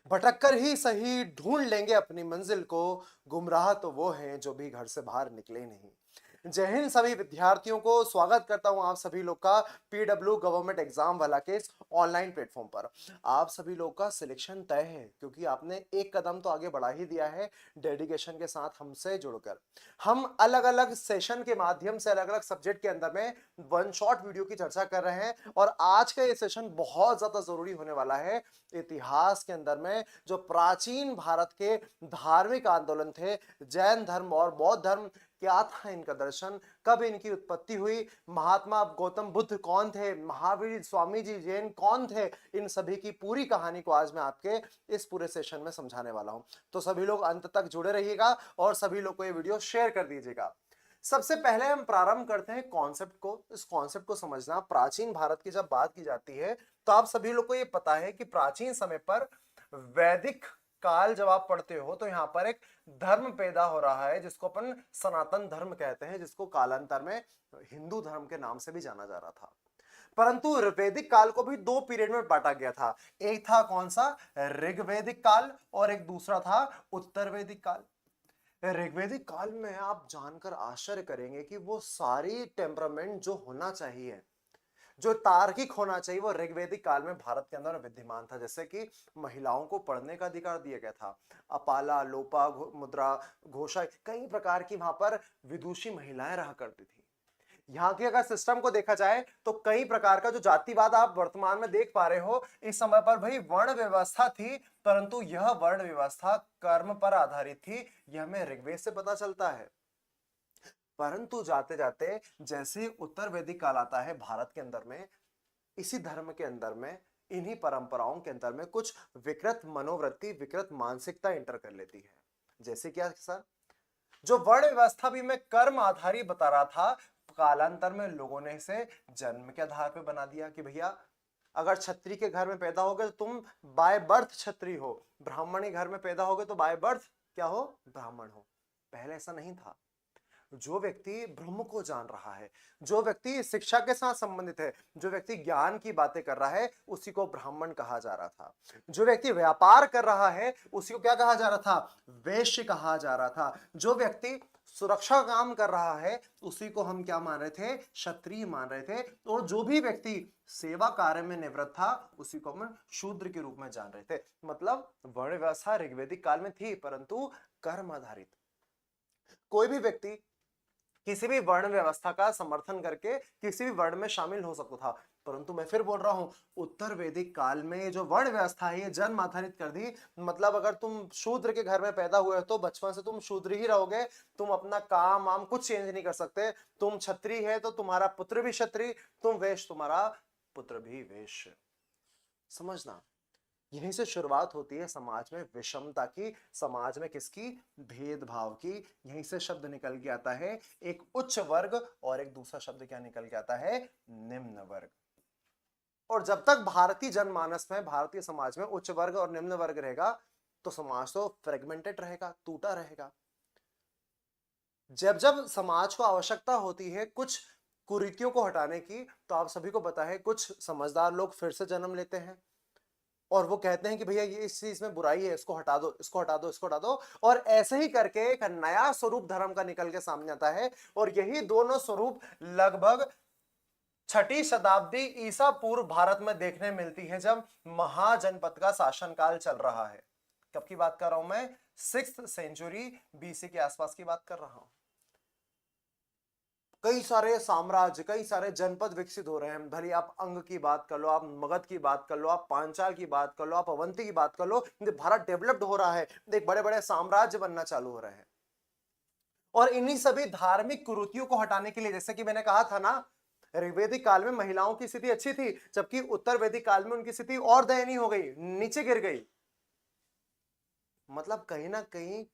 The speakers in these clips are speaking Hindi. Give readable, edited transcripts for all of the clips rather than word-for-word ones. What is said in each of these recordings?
भटक कर ही सही ढूंढ लेंगे अपनी मंजिल को, गुमराह तो वो हैं जो भी घर से बाहर निकले नहीं। जय हिंद सभी विद्यार्थियों को, स्वागत करता हूं आप सभी लोग का पीडब्ल्यू गवर्नमेंट एग्जाम वाला के इस ऑनलाइन प्लेटफॉर्म पर। आप सभी लोग का सिलेक्शन तय है क्योंकि आपने एक कदम तो आगे बढ़ा ही दिया है डेडिकेशन के साथ हमसे जुड़कर। हम अलग अलग सेशन के माध्यम से अलग अलग सब्जेक्ट के अंदर में वन शॉट वीडियो की चर्चा कर रहे हैं और आज का ये सेशन बहुत ज्यादा जरूरी होने वाला है। इतिहास के अंदर में जो प्राचीन भारत के धार्मिक आंदोलन थे, जैन धर्म और बौद्ध धर्म, क्या था इनका दर्शन, कब इनकी उत्पत्ति हुई, महात्मा गौतम बुद्ध कौन थे, महावीर स्वामी जी जैन कौन थे, इन सभी की पूरी कहानी को आज मैं आपके इस पूरे सेशन में समझाने वाला हूं। तो सभी लोग अंत तक जुड़े रहिएगा और सभी लोग को ये वीडियो शेयर कर दीजिएगा। सबसे पहले हम प्रारंभ करते हैं कॉन्सेप्ट को। इस कॉन्सेप्ट को समझना, प्राचीन भारत की जब बात की जाती है तो आप सभी लोग को यह पता है कि प्राचीन समय पर वैदिक काल जब आप पढ़ते हो तो यहां पर एक धर्म पैदा हो रहा है जिसको अपन सनातन धर्म कहते हैं, जिसको कालांतर में हिंदू धर्म के नाम से भी जाना जा रहा था। परंतु वैदिक काल को भी दो पीरियड में बांटा गया था। एक था कौन सा, ऋग्वैदिक काल, और एक दूसरा था उत्तर वैदिक काल। ऋग्वैदिक काल में आप जानकर आश्चर्य करेंगे कि वो सारी टेम्परामेंट जो होना चाहिए, जो तार्किक होना चाहिए, वो ऋग्वैदिक काल में भारत के अंदर विद्यमान था। जैसे कि महिलाओं को पढ़ने का अधिकार दिया गया था, अपाला, लोपा, मुद्रा, घोषा, कई प्रकार की वहां पर विदुषी महिलाएं रहा करती थी। यहाँ के अगर सिस्टम को देखा जाए तो कई प्रकार का जो जातिवाद आप वर्तमान में देख पा रहे हो, इस समय पर भाई वर्ण व्यवस्था थी, परंतु यह वर्ण व्यवस्था कर्म पर आधारित थी। यह हमें ऋग्वेद से पता चलता है। परंतु जाते जाते जैसे ही उत्तर वैदिक काल आता है भारत के अंदर में, इसी धर्म के अंदर में, इन्हीं परंपराओं के अंदर में कुछ विकृत मनोवृत्ति, विकृत मानसिकता इंटर कर लेती है। जैसे क्या सर, जो वर्ण व्यवस्था भी मैं कर्म आधारित बता रहा था, कालांतर में लोगों ने इसे जन्म के आधार पर बना दिया कि भैया अगर क्षत्रिय के घर में पैदा होगे तो तुम बाय बर्थ क्षत्रिय हो, ब्राह्मणी घर में पैदा होगे तो बाय बर्थ क्या हो, ब्राह्मण हो। पहले ऐसा नहीं था। जो व्यक्ति ब्रह्म को जान रहा है, जो व्यक्ति शिक्षा के साथ संबंधित है, जो व्यक्ति ज्ञान की बातें कर रहा है, उसी को ब्राह्मण कहा जा रहा था। जो व्यक्ति व्यापार कर रहा है उसी को क्या कहा जा रहा था, वैश्य कहा जा रहा था। जो व्यक्ति सुरक्षा काम कर रहा है उसी को हम क्या मान रहे थे, क्षत्रिय मान रहे थे। और जो भी व्यक्ति सेवा कार्य में निवृत्त था उसी को हम शूद्र के रूप में जान रहे थे। मतलब वर्ण व्यवस्था ऋग्वैदिक काल में थी, परंतु कर्म आधारित। कोई भी व्यक्ति किसी भी वर्ण व्यवस्था का समर्थन करके किसी भी वर्ण में शामिल हो सकता था। परंतु मैं फिर बोल रहा हूं, उत्तर वैदिक काल में जो वर्ण व्यवस्था है ये जन्म आधारित कर दी। मतलब अगर तुम शूद्र के घर में पैदा हुए हो तो बचपन से तुम शूद्र ही रहोगे, तुम अपना काम वाम कुछ चेंज नहीं कर सकते। तुम क्षत्रिय है तो तुम्हारा पुत्र भी क्षत्रिय, तुम वैश्य तुम्हारा पुत्र भी वैश्य। समझना, यहीं से शुरुआत होती है समाज में विषमता की, समाज में किसकी, भेदभाव की। यहीं से शब्द निकल के आता है एक उच्च वर्ग और एक दूसरा शब्द क्या निकल के आता है, निम्न वर्ग। और जब तक भारतीय जनमानस में, भारतीय समाज में उच्च वर्ग और निम्न वर्ग रहेगा तो समाज तो फ्रेगमेंटेड रहेगा, टूटा रहेगा। जब जब समाज को आवश्यकता होती है कुछ कुरीतियों को हटाने की, तो आप सभी को पता है कुछ समझदार लोग फिर से जन्म लेते हैं और वो कहते हैं कि भैया ये इस चीज में बुराई है, इसको हटा दो, इसको हटा दो, इसको हटा दो। और ऐसे ही करके एक नया स्वरूप धर्म का निकल के सामने आता है। और यही दोनों स्वरूप लगभग छठी शताब्दी ईसा पूर्व भारत में देखने मिलती है, जब महाजनपद का शासनकाल चल रहा है। कब की बात कर रहा हूं मैं, 6th सेंचुरी बीसी के आसपास की बात कर रहा हूं। कई सारे साम्राज्य, कई सारे जनपद विकसित हो रहे हैं। भले आप अंग की बात कर लो, आप मगध की बात कर लो, आप पांचाल की बात कर लो, आप अवंती की बात कर लो, भारत डेवलप्ड हो रहा है, देख बड़े बड़े साम्राज्य बनना चालू हो रहे हैं। और इन्हीं सभी धार्मिक कुरीतियों को हटाने के लिए, जैसे कि मैंने कहा था ना, ऋग्वैदिक काल में महिलाओं की स्थिति अच्छी थी, जबकि उत्तर वैदिक काल में उनकी स्थिति और दयनीय हो गई, नीचे गिर गई। मतलब कहीं ना कहीं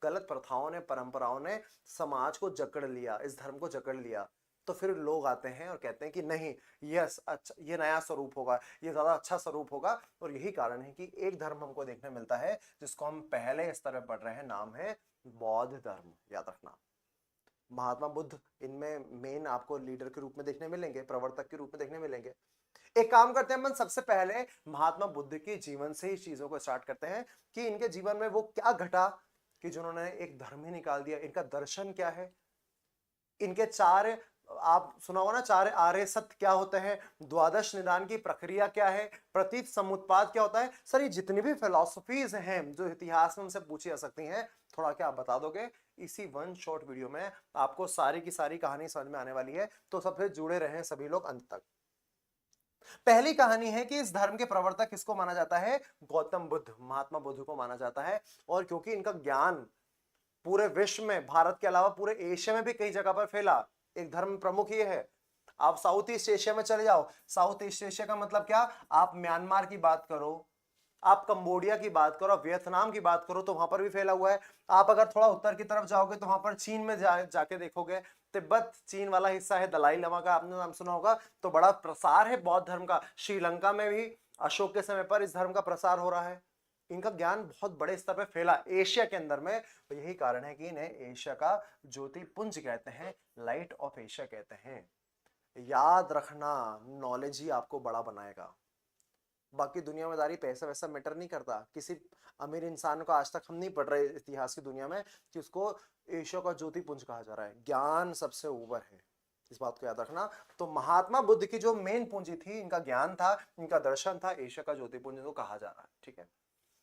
गलत प्रथाओं ने, परंपराओं ने समाज को जकड़ लिया, इस धर्म को जकड़ लिया। तो फिर लोग आते हैं और कहते हैं कि नहीं, यस अच्छा, ये नया स्वरूप होगा, ये ज्यादा अच्छा स्वरूप होगा। और यही कारण है कि एक धर्म हमको देखने मिलता है जिसको हम पहले स्तर पर पढ़ रहे हैं, नाम है बौद्ध धर्म। याद रखना, महात्मा बुद्ध इनमें मेन आपको लीडर के रूप में देखने मिलेंगे, प्रवर्तक के रूप में देखने मिलेंगे। एक काम करते हैं अपन, सबसे पहले महात्मा बुद्ध के जीवन से ही चीजों को स्टार्ट करते हैं कि इनके जीवन में वो क्या घटा कि जिन्होंने एक धर्म ही निकाल दिया। इनका दर्शन क्या है, इनके चार, आप सुना होगा ना, चार आर्य सत्य क्या होते हैं, द्वादश निदान की प्रक्रिया क्या है, प्रतीत समुत्पाद क्या होता है। सर ये जितनी भी फिलॉसफीज हैं जो इतिहास में उनसे पूछी जा सकती हैं, थोड़ा क्या आप बता दोगे? इसी वन शॉर्ट वीडियो में आपको सारी की सारी कहानी समझ में आने वाली है, तो सबसे जुड़े रहें सभी लोग अंत तक। पहली कहानी है कि इस धर्म के प्रवर्तक किसको माना जाता है? गौतम बुद्ध, महात्मा बुद्ध को माना जाता है। और क्योंकि इनका ज्ञान पूरे विश्व में, भारत के अलावा पूरे एशिया में भी कई जगह पर फैला, एक धर्म प्रमुख ये है। आप साउथ ईस्ट एशिया में चले जाओ, साउथ ईस्ट एशिया का मतलब क्या, आप म्यांमार की बात करो, आप कंबोडिया की बात करो, वियतनाम की बात करो, तो वहां पर भी फैला हुआ है। आप अगर थोड़ा उत्तर की तरफ जाओगे तो वहां पर चीन में जाके देखोगे, तिब्बत चीन वाला हिस्सा है, दलाई लामा का आपने नाम सुना होगा, तो बड़ा प्रसार है बौद्ध धर्म का। श्रीलंका में भी अशोक के समय पर इस धर्म का प्रसार हो रहा है। इनका ज्ञान बहुत बड़े स्तर पर फैला एशिया के अंदर में, तो यही कारण है कि इन्हें एशिया का ज्योतिपुंज कहते हैं, लाइट ऑफ एशिया कहते हैं। याद रखना, नॉलेज ही आपको बड़ा बनाएगा। बाकी दुनियादारी पैसा वैसा मैटर नहीं करता। किसी अमीर इंसान को आज तक हम नहीं पढ़ रहे इतिहास की दुनिया में कि उसको एशिया का ज्योतिपुंज कहा जा रहा है। ज्ञान सबसे ऊपर है, इस बात को याद रखना। तो महात्मा बुद्ध की जो मेन पूंजी थी, इनका ज्ञान था, इनका दर्शन था, एशिया का ज्योतिपुंज को कहा जा रहा है। ठीक है,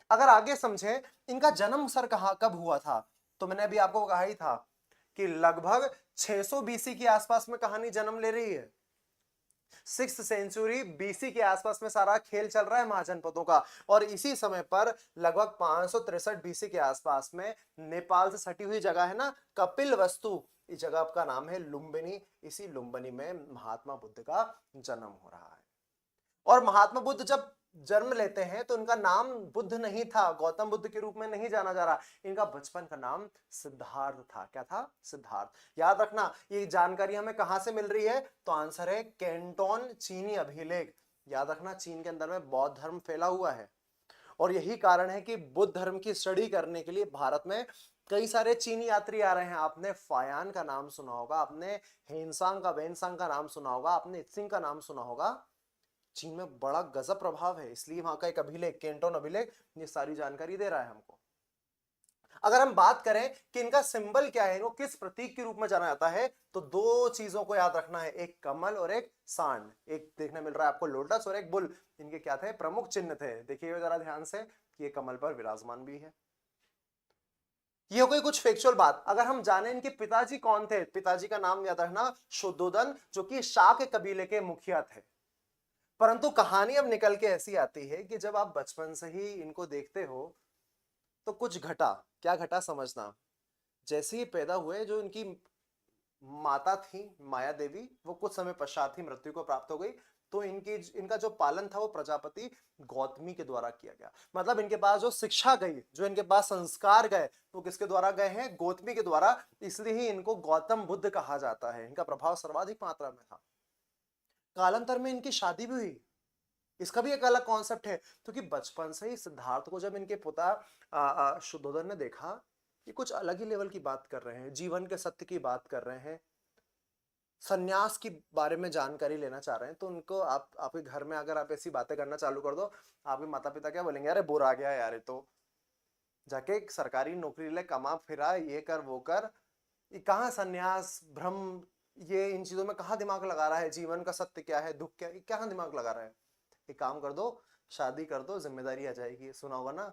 अगर आगे समझे इनका जन्म सर कहां कब हुआ था, तो मैंने अभी आपको कहा ही था कि लगभग 600 बीसी के आसपास में कहानी जन्म ले रही है। 6th सेंचुरी बीसी के आसपास में सारा खेल चल रहा है महाजनपदों का। और इसी समय पर लगभग 563 बीसी के आसपास में नेपाल से सटी हुई जगह है ना, कपिल वस्तु, इस जगह का नाम है लुम्बिनी। इसी लुम्बिनी में महात्मा बुद्ध का जन्म हो रहा है। और महात्मा बुद्ध जब जन्म लेते हैं तो इनका नाम बुद्ध नहीं था, गौतम बुद्ध के रूप में नहीं जाना जा रहा। इनका बचपन का नाम सिद्धार्थ था। क्या था? सिद्धार्थ। याद रखना, ये जानकारी हमें कहां से मिल रही है, तो आंसर है कैंटोन चीनी अभिलेख। याद रखना, चीन के अंदर में बौद्ध धर्म फैला हुआ है, और यही कारण है कि बुद्ध धर्म की स्टडी करने के लिए भारत में कई सारे चीनी यात्री आ रहे हैं। आपने फायान का नाम सुना होगा, आपने हेनसांग का, वेनसांग का नाम सुना होगा, आपने इत्सिंग का नाम सुना होगा। चीन में बड़ा गजब प्रभाव है, इसलिए वहां का एक अभिलेख, कैंटोन अभिलेख, ये सारी जानकारी दे रहा है हमको। अगर हम बात करें कि इनका सिंबल क्या है, वो किस प्रतीक के रूप में जाना जाता है, तो दो चीजों को याद रखना है, एक कमल और एक सांड। एक देखने मिल रहा है आपको लोटस और एक बुल, इनके क्या थे? प्रमुख चिन्ह थे। देखिए जरा ध्यान से कि ये कमल पर विराजमान भी है। ये हो गई कुछ फैक्चुअल बात। अगर हम जाने इनके पिताजी कौन थे, पिताजी का नाम याद रखना, शुद्धोधन, जो कि शाक कबीले के मुखिया थे। परंतु कहानी अब निकल के ऐसी आती है कि जब आप बचपन से ही इनको देखते हो तो कुछ घटा। क्या घटा समझना, जैसे ही पैदा हुए, जो इनकी माता थी माया देवी, वो कुछ समय पश्चात ही मृत्यु को प्राप्त हो गई। तो इनका जो पालन था वो प्रजापति गौतमी के द्वारा किया गया। मतलब इनके पास जो शिक्षा गई, जो इनके पास संस्कार गए, वो किसके द्वारा गए हैं? गौतमी के द्वारा। इसलिए ही इनको गौतम बुद्ध कहा जाता है। इनका प्रभाव सर्वाधिक मात्रा में था। कालांतर में इनकी शादी भी हुई, इसका भी एक अलग कॉन्सेप्ट है, क्योंकि बचपन से ही सिद्धार्थ को जब इनके पिता शुद्धोधन ने देखा कि कुछ अलग ही लेवल की बात कर रहे हैं, जीवन के सत्य की बात कर रहे हैं, सन्यास की बारे में जानकारी लेना चाह रहे हैं, तो उनको आपके घर में अगर आप ऐसी बातें करना चालू कर दो, आपके माता पिता क्या बोलेंगे? अरे बुरा आ गया यार, ये तो जाके एक सरकारी नौकरी ले, कमा फिरा, ये कर वो कर, ये कहाँ सन्यास ब्रह्म, ये इन चीजों में कहाँ दिमाग लगा रहा है? जीवन का सत्य क्या है, दुख क्या है, कहाँ दिमाग लगा रहा है? एक काम कर दो, शादी कर दो, जिम्मेदारी आ जाएगी। सुना होगा ना,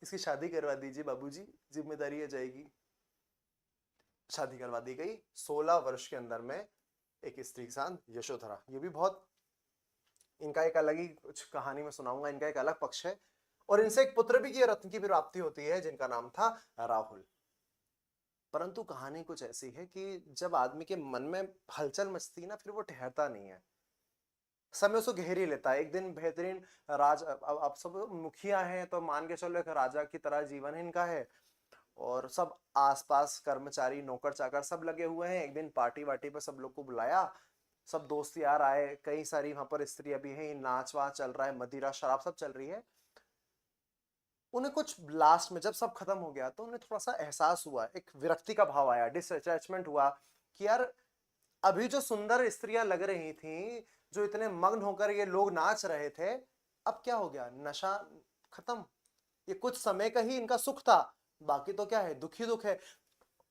इसकी शादी करवा दीजिए बाबूजी, जिम्मेदारी आ जाएगी। शादी करवा दी गई। 16 वर्ष के अंदर में एक स्त्री के साथ, यशोधरा। ये भी बहुत, इनका एक अलग ही कुछ कहानी में सुनाऊंगा, इनका एक अलग पक्ष है। और इनसे एक पुत्र भी की, रत्न की भी प्राप्ति होती है, जिनका नाम था राहुल। परंतु कहानी कुछ ऐसी है कि जब आदमी के मन में हलचल मचती है ना, फिर वो ठहरता नहीं है, समय उसको गहरी लेता है। एक दिन बेहतरीन राज, अब आप सब मुखिया हैं तो मान के चलो एक राजा की तरह जीवन इनका है, और सब आसपास कर्मचारी नौकर चाकर सब लगे हुए हैं। एक दिन पार्टी वार्टी पर सब लोग को बुलाया, सब दोस्त यार आए, कई सारी वहां पर स्त्रियां भी हैं, नाच वाच चल रहा है, मदिरा शराब सब चल रही है। उन्हें कुछ लास्ट में जब सब खत्म हो गया तो उन्हें थोड़ा सा एहसास हुआ, एक विरक्ति का भाव आया, डिसअटैचमेंट हुआ कि यार अभी जो सुंदर स्त्रियां लग रही थीं, जो इतने मग्न होकर ये लोग नाच रहे थे, अब क्या हो गया? नशा खत्म। ये कुछ समय का ही इनका सुख था, बाकी तो क्या है, दुख ही दुख है।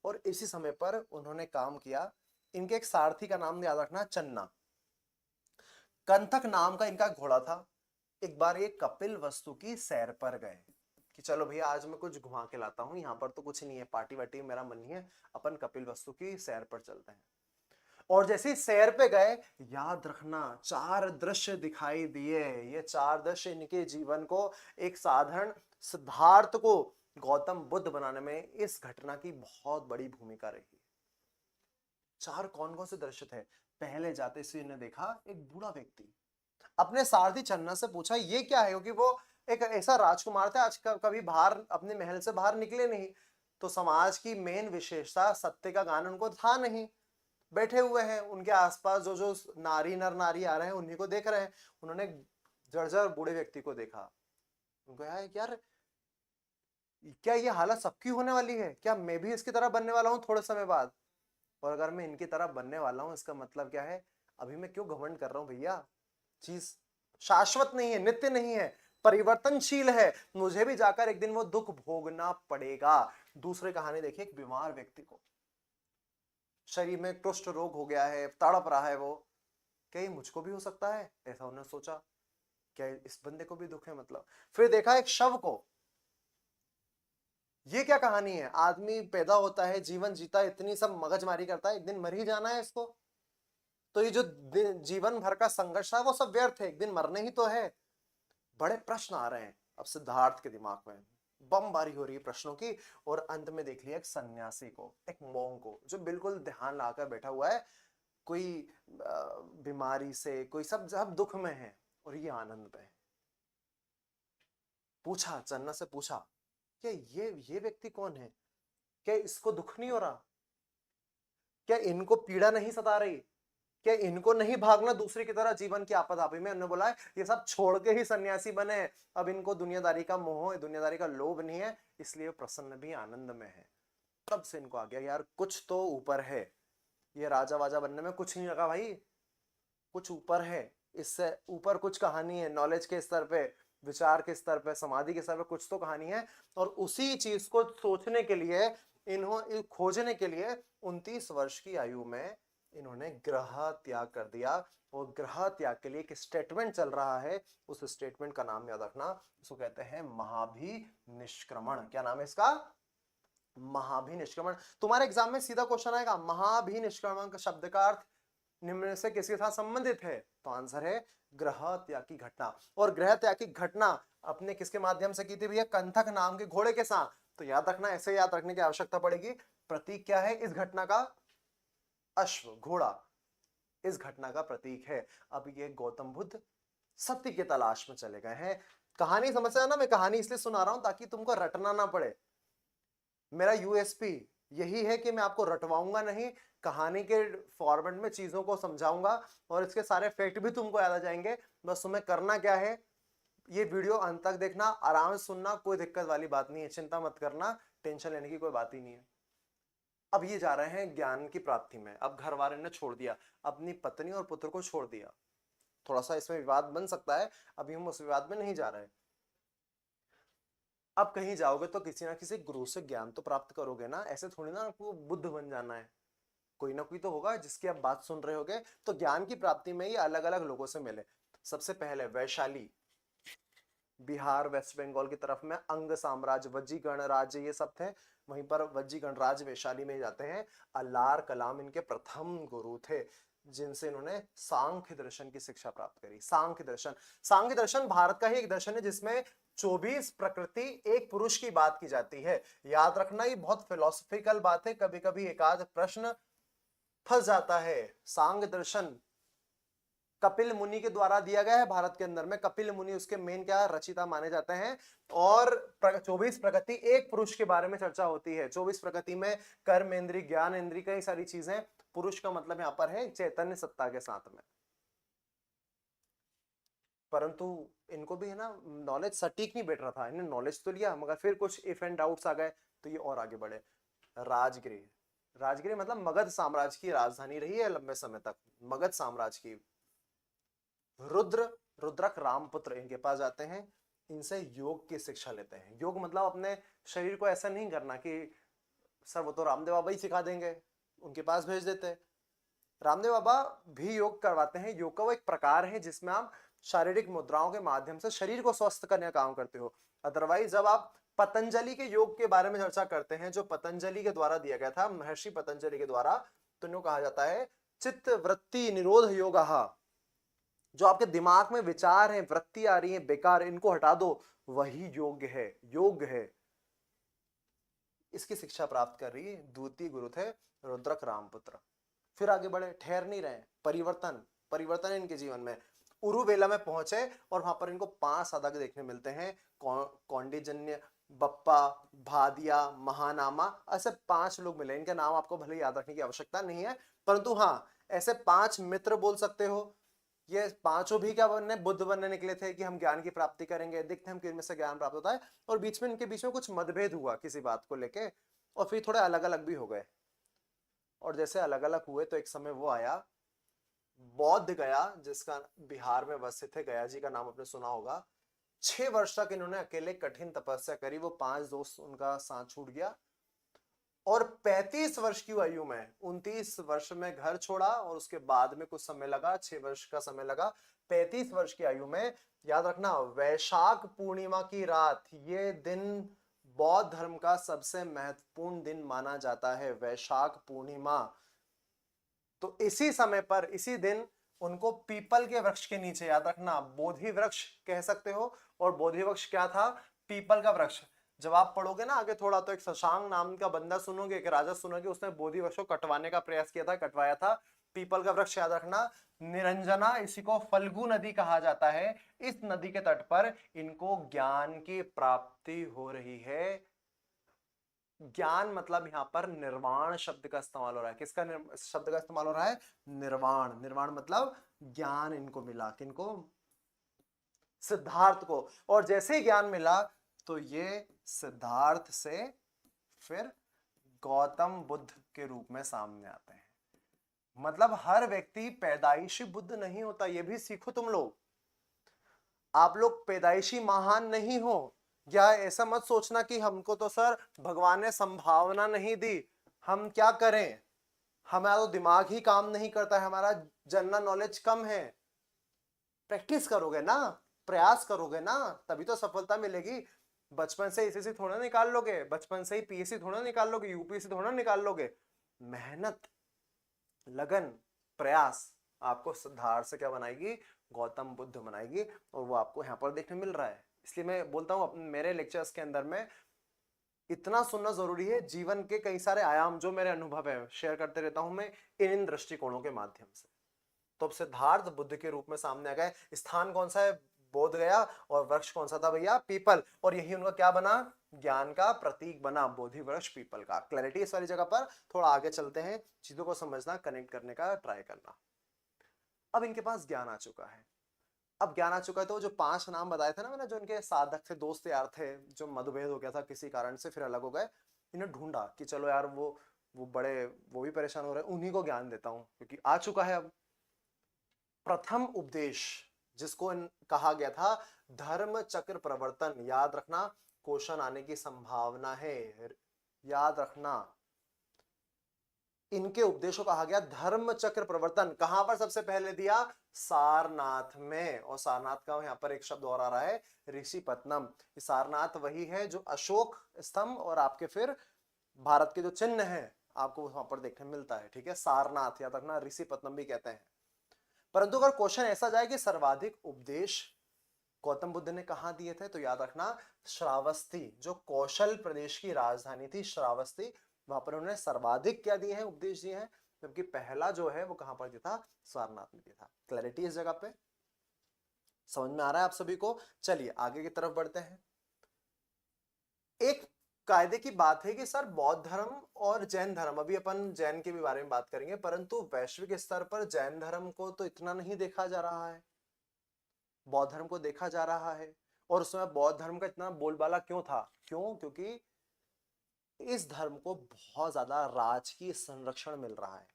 और इसी समय पर उन्होंने काम किया। इनके एक सारथी का नाम याद रखना, चन्ना। कंथक नाम का इनका घोड़ा था। एक बार ये कपिल वस्तु की सैर पर गए कि चलो भैया आज मैं कुछ घुमा के लाता हूं, यहां पर तो कुछ नहीं है, पार्टी वार्टी मेरा मन नहीं है, अपन कपिल वस्तु की सैर पर चलते हैं। और जैसे ही सैर पे गए, याद रखना, चार दृश्य दिखाई दिए। ये चार दृश्य इनके जीवन को, एक साधारण सिद्धार्थ को गौतम बुद्ध बनाने में इस घटना की बहुत बड़ी भूमिका रही। चार कौन कौन से दृश्य थे? पहले जाते से ने देखा एक बूढ़ा व्यक्ति, अपने सारथी चन्ना से पूछा ये क्या है, क्योंकि वो एक ऐसा राजकुमार था, आज कभी बाहर अपने महल से बाहर निकले नहीं, तो समाज की मेन विशेषता सत्य का गान उनको था नहीं। बैठे हुए हैं, उनके आसपास जो जो नारी नर नारी आ रहे हैं उन्हीं को देख रहे हैं। उन्होंने जर्जर बूढ़े व्यक्ति को देखा, उनको यार क्या ये हालत सबकी होने वाली है? क्या मैं भी इसकी तरह बनने वाला हूँ थोड़े समय बाद? और अगर मैं इनकी तरह बनने वाला हूँ, इसका मतलब क्या है? अभी मैं क्यों घमंड कर रहा हूँ भैया? चीज शाश्वत नहीं है, नित्य नहीं है, परिवर्तनशील है। मुझे भी जाकर एक दिन वो दुख भोगना पड़ेगा। दूसरी कहानी देखिए, एक बीमार व्यक्ति को शरीर में कुष्ठ रोग हो गया है, तड़प रहा है वो। क्या ये मुझको भी हो सकता है? ऐसा उन्होंने सोचा, क्या इस बंदे को भी दुख है मतलब? फिर देखा एक शव को। ये क्या कहानी है? आदमी पैदा होता है, जीवन जीता है, इतनी सब मगजमारी करता है, एक दिन मर ही जाना है इसको। तो ये जो जीवन भर का संघर्ष है वो सब व्यर्थ है, एक दिन मरने ही तो है। बड़े प्रश्न आ रहे हैं अब सिद्धार्थ के दिमाग में, बमबारी हो रही है प्रश्नों की। और अंत में देख लिया एक सन्यासी को, एक मोंग को, जो बिल्कुल ध्यान लाकर बैठा हुआ है। कोई बीमारी से, कोई सब सब दुख में है और ये आनंद में है। पूछा, चन्ना से पूछा, क्या ये व्यक्ति कौन है? क्या इसको दुख नहीं हो रहा? क्या इनको पीड़ा नहीं सता रही? क्या इनको नहीं भागना दूसरे की तरह जीवन की आपद आपी में? उन्होंने बोला है ये सब छोड़ के ही सन्यासी बने। अब इनको दुनियादारी का मोह, दुनियादारी का लोभ नहीं है, इसलिए प्रसन्न भी आनंद में है। तब से इनको आ गया यार कुछ तो ऊपर है। ये राजा वाजा बनने में कुछ नहीं लगा भाई, कुछ ऊपर है, इससे ऊपर कुछ कहानी है। नॉलेज के स्तर पे, विचार के स्तर पे, समाधि के स्तर पे कुछ तो कहानी है। और उसी चीज को सोचने के लिए, इन्होंने खोजने के लिए 29 वर्ष की आयु में इन्होंने ग्रह त्याग कर दिया। और ग्रह त्याग के लिए एक स्टेटमेंट चल रहा है, उस स्टेटमेंट का नाम याद रखना, उसको कहते हैं महाभिनिष्क्रमण। क्या नाम है इसका? महाभिनिष्क्रमण। तुम्हारे एग्जाम में सीधा क्वेश्चन आएगा, महाभिनिष्क्रमण का शब्द का अर्थ निम्न में से किसके साथ संबंधित है? तो आंसर है ग्रह त्याग की घटना। और ग्रह त्याग की घटना अपने किसके माध्यम से की थी भैया? कंथक नाम के घोड़े के साथ। तो याद रखना, ऐसे याद रखने की आवश्यकता पड़ेगी। प्रतीक क्या है इस घटना का? अश्व, घोड़ा इस घटना का प्रतीक है। अब ये गौतम बुद्ध सत्य की तलाश में चले गए हैं। कहानी समझ ना, मैं कहानी इसलिए सुना रहा हूं ताकि तुमको रटना ना पड़े। मेरा यूएसपी यही है कि मैं आपको रटवाऊंगा नहीं, कहानी के फॉर्मेट में चीजों को समझाऊंगा और इसके सारे फैक्ट भी तुमको याद आ जाएंगे। बस तुम्हें करना क्या है, ये वीडियो अंत तक देखना, आराम से सुनना, कोई दिक्कत वाली बात नहीं है, चिंता मत करना, टेंशन लेने की कोई बात ही नहीं है। अब ये जा रहे हैं ज्ञान की प्राप्ति में। अब घर वाले ने छोड़ दिया, अपनी पत्नी और पुत्र को छोड़ दिया। थोड़ा सा इसमें विवाद बन सकता है, अभी हम उस विवाद में नहीं जा रहे। अब कहीं जाओगे तो किसी ना किसी गुरु से ज्ञान तो प्राप्त करोगे ना, ऐसे थोड़ी ना आपको बुद्ध बन जाना है। कोई ना कोई तो होगा जिसकी आप बात सुन रहे होगे। तो ज्ञान की प्राप्ति में ये अलग अलग लोगों से मिले। सबसे पहले वैशाली, बिहार वेस्ट बंगाल की तरफ में अंग साम्राज्य, वज्जी गणराज्य ये सब थे, वहीं पर वज्जी गणराज्य वैशाली में जाते हैं। अल्लार कलाम इनके प्रथम गुरु थे, जिनसे इन्होंने सांख्य दर्शन की शिक्षा प्राप्त करी। सांख्य दर्शन भारत का ही एक दर्शन है जिसमें 24 प्रकृति एक पुरुष की बात की जाती है। याद रखना, ये बहुत फिलोसफिकल बात है, कभी कभी एकाध प्रश्न फंस जाता है। सांख्य दर्शन कपिल मुनि के द्वारा दिया गया है भारत के अंदर में। कपिल मुनि उसके मेन क्या रचिता माने जाते हैं। और 24 प्रकृति एक पुरुष के बारे में चर्चा होती है। 24 प्रकृति में कर्म इंद्री, ज्ञान इंद्री, कई सारी चीजें। पुरुष का मतलब यहां पर है चैतन्य सत्ता के साथ में। परंतु इनको भी है ना नॉलेज सटीक नहीं बैठ रहा था, इन्हें नॉलेज तो लिया मगर फिर कुछ इफ एंड डाउट्स आ गए तो ये और आगे बढ़े। राजगृह, राजगिरी मतलब मगध साम्राज्य की राजधानी रही है लंबे समय तक, मगध साम्राज्य की। रुद्र, रुद्रक रामपुत्र इनके पास जाते हैं, इनसे योग की शिक्षा लेते हैं। योग मतलब अपने शरीर को ऐसा नहीं करना कि सर वो तो रामदेव बाबा ही सिखा देंगे, उनके पास भेज देते हैं। रामदेव बाबा भी योग करवाते हैं। योग का वो एक प्रकार है जिसमें आप शारीरिक मुद्राओं के माध्यम से शरीर को स्वस्थ करने का काम करते हो। अदरवाइज जब आप पतंजलि के योग के बारे में चर्चा करते हैं, जो पतंजलि के द्वारा दिया गया था, महर्षि पतंजलि के द्वारा, तो इनको कहा जाता है चित्त वृत्ति निरोध योग। जो आपके दिमाग में विचार है, वृत्ति आ रही है बेकार, इनको हटा दो, वही योग है, योग है। इसकी शिक्षा प्राप्त कर रही है द्वितीय गुरु थे रुद्रक रामपुत्र। फिर आगे बढ़े, ठहर नहीं रहे, परिवर्तन, परिवर्तन इनके जीवन में। उरुवेला में पहुंचे और वहां पर इनको 5 साधक देखने मिलते हैं। कौंडिजन्य, बप्पा, भादिया, महानामा, ऐसे 5 लोग मिले। इनके नाम आपको भले याद रखने की आवश्यकता नहीं है, परंतु हाँ, ऐसे 5 मित्र बोल सकते हो। ये पांचों भी क्या बनने, बुद्ध बनने निकले थे कि हम ज्ञान की प्राप्ति करेंगे, देखते हैं हम किनमें से ज्ञान प्राप्त होता है। और बीच में इनके बीच में कुछ मतभेद हुआ किसी बात को लेके, और फिर थोड़े अलग अलग भी हो गए। और जैसे अलग अलग हुए तो एक समय वो आया, बौद्ध गया, जिसका बिहार में बसे थे, गया जी का नाम आपने सुना होगा। 6 वर्ष तक इन्होंने अकेले कठिन तपस्या करी। वो 5 दोस्त, उनका साथ छूट गया और 35 वर्ष की आयु में 29 वर्ष में घर छोड़ा, और उसके बाद में कुछ समय लगा, 6 वर्ष का समय लगा। 35 वर्ष की आयु में, याद रखना, वैशाख पूर्णिमा की रात, ये दिन बौद्ध धर्म का सबसे महत्वपूर्ण दिन माना जाता है, वैशाख पूर्णिमा। तो इसी समय पर, इसी दिन उनको पीपल के वृक्ष के नीचे, याद रखना, बोधि वृक्ष कह सकते हो। और बोधि वृक्ष क्या था? पीपल का वृक्ष। जब आप पढ़ोगे ना आगे थोड़ा, तो एक शशांक नाम का बंदा सुनोगे, एक राजा सुनोगे, उसने बोधि वृक्ष को कटवाने का प्रयास किया था, कटवाया था। पीपल का वृक्ष याद रखना। निरंजना, इसी को फल्गु नदी कहा जाता है। इस नदी के तट पर इनको ज्ञान की प्राप्ति हो रही है। ज्ञान मतलब यहां पर निर्वाण शब्द का इस्तेमाल हो रहा है। किसका शब्द का इस्तेमाल हो रहा है? निर्वाण। निर्वाण मतलब ज्ञान इनको मिला। किनको? सिद्धार्थ को। और जैसे ही ज्ञान मिला तो ये सिद्धार्थ से फिर गौतम बुद्ध के रूप में सामने आते हैं। मतलब हर व्यक्ति पैदाइशी बुद्ध नहीं होता, ये भी सीखो तुम लोग। आप लोग पैदाइशी महान नहीं हो, या ऐसा मत सोचना कि हमको तो सर भगवान ने संभावना नहीं दी, हम क्या करें, हमारा तो दिमाग ही काम नहीं करता है, हमारा जनरल नॉलेज कम है। प्रैक्टिस करोगे ना, प्रयास करोगे ना, तभी तो सफलता मिलेगी। बचपन से एसएससी थोड़ा निकाल लोगे, बचपन से ही पीएससी थोड़ा निकाल लोगे, यूपीएससी थोड़ा निकाल लोगे। मेहनत, लगन, प्रयास आपको सिद्धार्थ से क्या बनाएगी? गौतम बुद्ध बनाएगी। और वो आपको यहाँ पर देखने मिल रहा है। इसलिए मैं बोलता हूँ मेरे लेक्चर्स के अंदर में इतना सुनना जरूरी है। जीवन के कई सारे आयाम जो मेरे अनुभव है शेयर करते रहता हूं मैं इन दृष्टिकोणों के माध्यम से। तो अब सिद्धार्थ बुद्ध के रूप में सामने आ गए। स्थान कौन सा है? बोध गया। और वृक्ष कौन सा था भैया? पीपल। और यही उनका क्या बना? ज्ञान का प्रतीक बना, बोधि वृक्ष पीपल का। क्लैरिटी इस वाली जगह पर। थोड़ा आगे चलते हैं, चीजों को समझना, कनेक्ट करने का ट्राई करना। अब इनके पास ज्ञान आ चुका है। अब ज्ञान आ चुका है तो जो 5 नाम बताए थे ना मैंने, जो इनके साधक थे, दोस्त यार थे, जो मतभेद हो गया था किसी कारण से, फिर अलग हो गए। इन्हें ढूंढा कि चलो यार वो बड़े, वो भी परेशान हो रहे हैं, उन्हीं को ज्ञान देता हूं क्योंकि आ चुका है। अब प्रथम उपदेश, जिसको कहा गया था धर्म चक्र प्रवर्तन, याद रखना, क्वेश्चन आने की संभावना है, याद रखना। इनके उपदेशों कहा गया धर्म चक्र प्रवर्तन। कहां पर सबसे पहले दिया? सारनाथ में। और सारनाथ का यहां पर एक शब्द और आ रहा है, ऋषिपत्नम। सारनाथ वही है जो अशोक स्तंभ और आपके फिर भारत के जो चिन्ह है आपको वहां पर देखने मिलता है। ठीक है, सारनाथ याद रखना, ऋषिपत्नम भी कहते हैं। परंतु अगर क्वेश्चन ऐसा जाए कि सर्वाधिक उपदेश गौतम बुद्ध ने कहा दिए थे, तो याद रखना श्रावस्ती, जो कौशल प्रदेश की राजधानी थी, श्रावस्ती, वहां पर उन्होंने सर्वाधिक क्या दिए हैं? उपदेश दिए हैं। जबकि पहला जो है वो कहां पर दिया था? सारनाथ में दिया था। क्लैरिटी इस जगह पे समझ में आ रहा है आप सभी को? चलिए आगे की तरफ बढ़ते हैं। एक कायदे की बात है कि सर बौद्ध धर्म और जैन धर्म, अभी अपन जैन के भी बारे में बात करेंगे, परंतु वैश्विक स्तर पर जैन धर्म को तो इतना नहीं देखा जा रहा है, बौद्ध धर्म को देखा जा रहा है। और उसमें बौद्ध धर्म का इतना बोलबाला क्यों था? क्यों? क्योंकि इस धर्म को बहुत ज्यादा राजकीय संरक्षण मिल रहा है।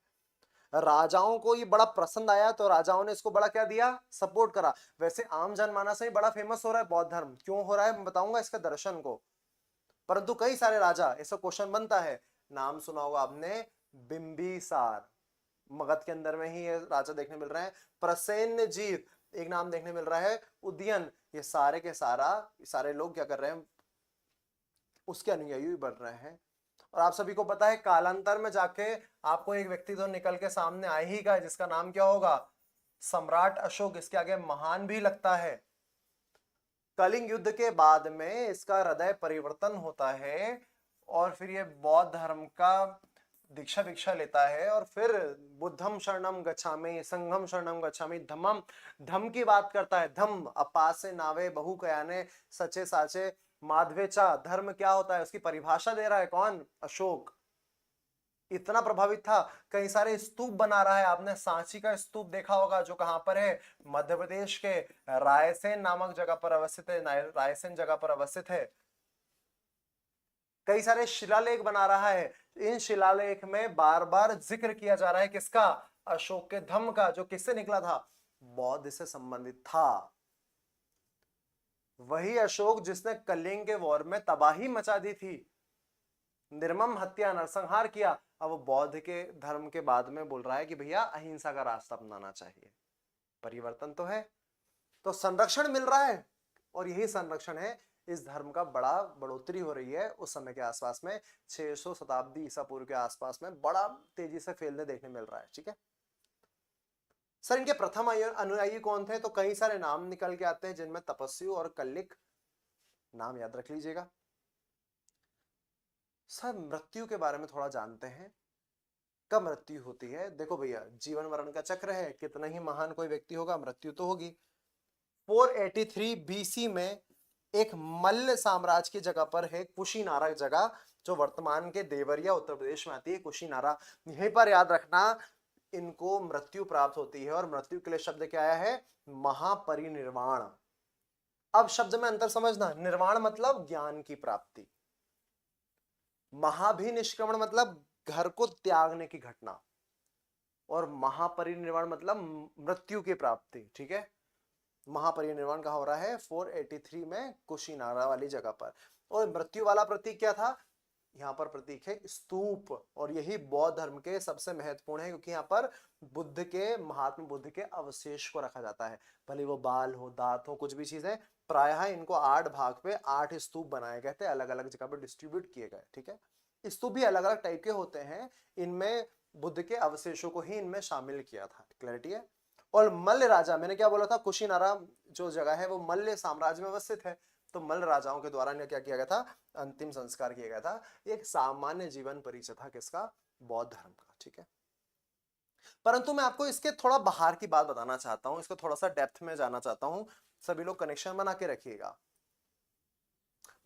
राजाओं को ये बड़ा पसंद आया तो राजाओं ने इसको बड़ा क्या दिया, सपोर्ट करा। वैसे आम जनमानस में बड़ा फेमस हो रहा है बौद्ध धर्म, क्यों हो रहा है मैं बताऊंगा इसका दर्शन को। परंतु कई सारे राजा, ऐसा क्वेश्चन बनता है, नाम सुना होगा आपने बिंबिसार, मगध के अंदर में ही ये राजा देखने मिल रहे हैं। प्रसेनजीत एक नाम देखने मिल रहा है, उदयन, ये सारे के सारे लोग क्या कर रहे हैं, उसके अनुयायी बन रहे हैं। और आप सभी को पता है कालांतर में जाके आपको एक व्यक्ति तो निकल के सामने आ ही गया जिसका नाम क्या होगा, सम्राट अशोक। इसके आगे महान भी लगता है। कलिंग युद्ध के बाद में इसका हृदय परिवर्तन होता है और फिर ये बौद्ध धर्म का दीक्षा वीक्षा लेता है और फिर बुद्धम शरणम गच्छामि, संघम शरणम गच्छामि, धम्मम, धम की बात करता है। धम अपासे नावे बहु कयाने सचे साचे माधवेचा। धर्म क्या होता है उसकी परिभाषा दे रहा है कौन, अशोक। इतना प्रभावित था, कई सारे स्तूप बना रहा है। आपने सांची का स्तूप देखा होगा जो कहां पर है, मध्य प्रदेश के रायसेन नामक जगह पर अवस्थित है, रायसेन जगह पर अवस्थित है। कई सारे शिलालेख बना रहा है। इन शिलालेख में बार बार जिक्र किया जा रहा है किसका, अशोक के धम्म का, जो किससे निकला था, बौद्ध से संबंधित था। वही अशोक जिसने कलिंग के वॉर में तबाही मचा दी थी, निर्मम हत्या नरसंहार किया। अब वो बौद्ध के धर्म के बाद में बोल रहा है कि भैया अहिंसा का रास्ता अपनाना चाहिए। परिवर्तन तो है, तो संरक्षण मिल रहा है। और यही संरक्षण है, इस धर्म का बड़ा बढ़ोतरी हो रही है उस समय के आसपास में, 600 शताब्दी ईसा पूर्व के आसपास में बड़ा तेजी से फैलने देखने मिल रहा है। ठीक है सर, इनके प्रथम अनुयायी कौन थे, तो कई सारे नाम निकल के आते हैं जिनमें तपस्वी और कल्लिक, नाम याद रख लीजिएगा। सर मृत्यु के बारे में थोड़ा जानते हैं, कब मृत्यु होती है। देखो भैया, जीवन मरण का चक्र है, कितना ही महान कोई व्यक्ति होगा मृत्यु तो होगी। 483 बीसी में एक मल्ल साम्राज्य की जगह पर है कुशीनारा जगह, जो वर्तमान के देवरिया उत्तर प्रदेश में आती है, कुशीनारा। यहीं पर याद रखना इनको मृत्यु प्राप्त होती है। और मृत्यु के लिए शब्द क्या आया है, महापरिनिर्वाण। अब शब्द में अंतर समझना, निर्वाण मतलब ज्ञान की प्राप्ति, महाभिनिष्क्रमण मतलब घर को त्यागने की घटना, और महापरिनिर्वाण मतलब मृत्यु की प्राप्ति। ठीक है, महापरिनिर्वाण कहाँ हो रहा है, 483 में कुशीनारा वाली जगह पर। और मृत्यु वाला प्रतीक क्या था, यहाँ पर प्रतीक है स्तूप। और यही बौद्ध धर्म के सबसे महत्वपूर्ण है, क्योंकि यहाँ पर बुद्ध के, महात्मा बुद्ध के अवशेष को रखा जाता है। भले वो बाल हो, दांत हो, कुछ भी चीजें, प्रायः इनको 8 भाग पे 8 स्तूप बनाए गए थे, अलग अलग जगह पर डिस्ट्रीब्यूट किए गए। ठीक है, स्तूप भी अलग अलग टाइप के होते हैं, इनमें बुद्ध के अवशेषों को ही इनमें शामिल किया था। क्लैरिटी है। और मल्ल राजा, मैंने क्या बोला था, कुशीनारा जो जगह है वो मल्ल साम्राज्य में अवस्थित है। तो मल्ल राजाओं के द्वारा इन्हें क्या किया गया था, अंतिम संस्कार किया गया था। एक सामान्य जीवन परिचय था किसका, बौद्ध धर्म का। ठीक है, परंतु मैं आपको इसके थोड़ा बाहर की बात बताना चाहता हूं, इसको थोड़ा सा डेप्थ में जाना चाहता हूं। सभी लोग कनेक्शन बना के रखिएगा।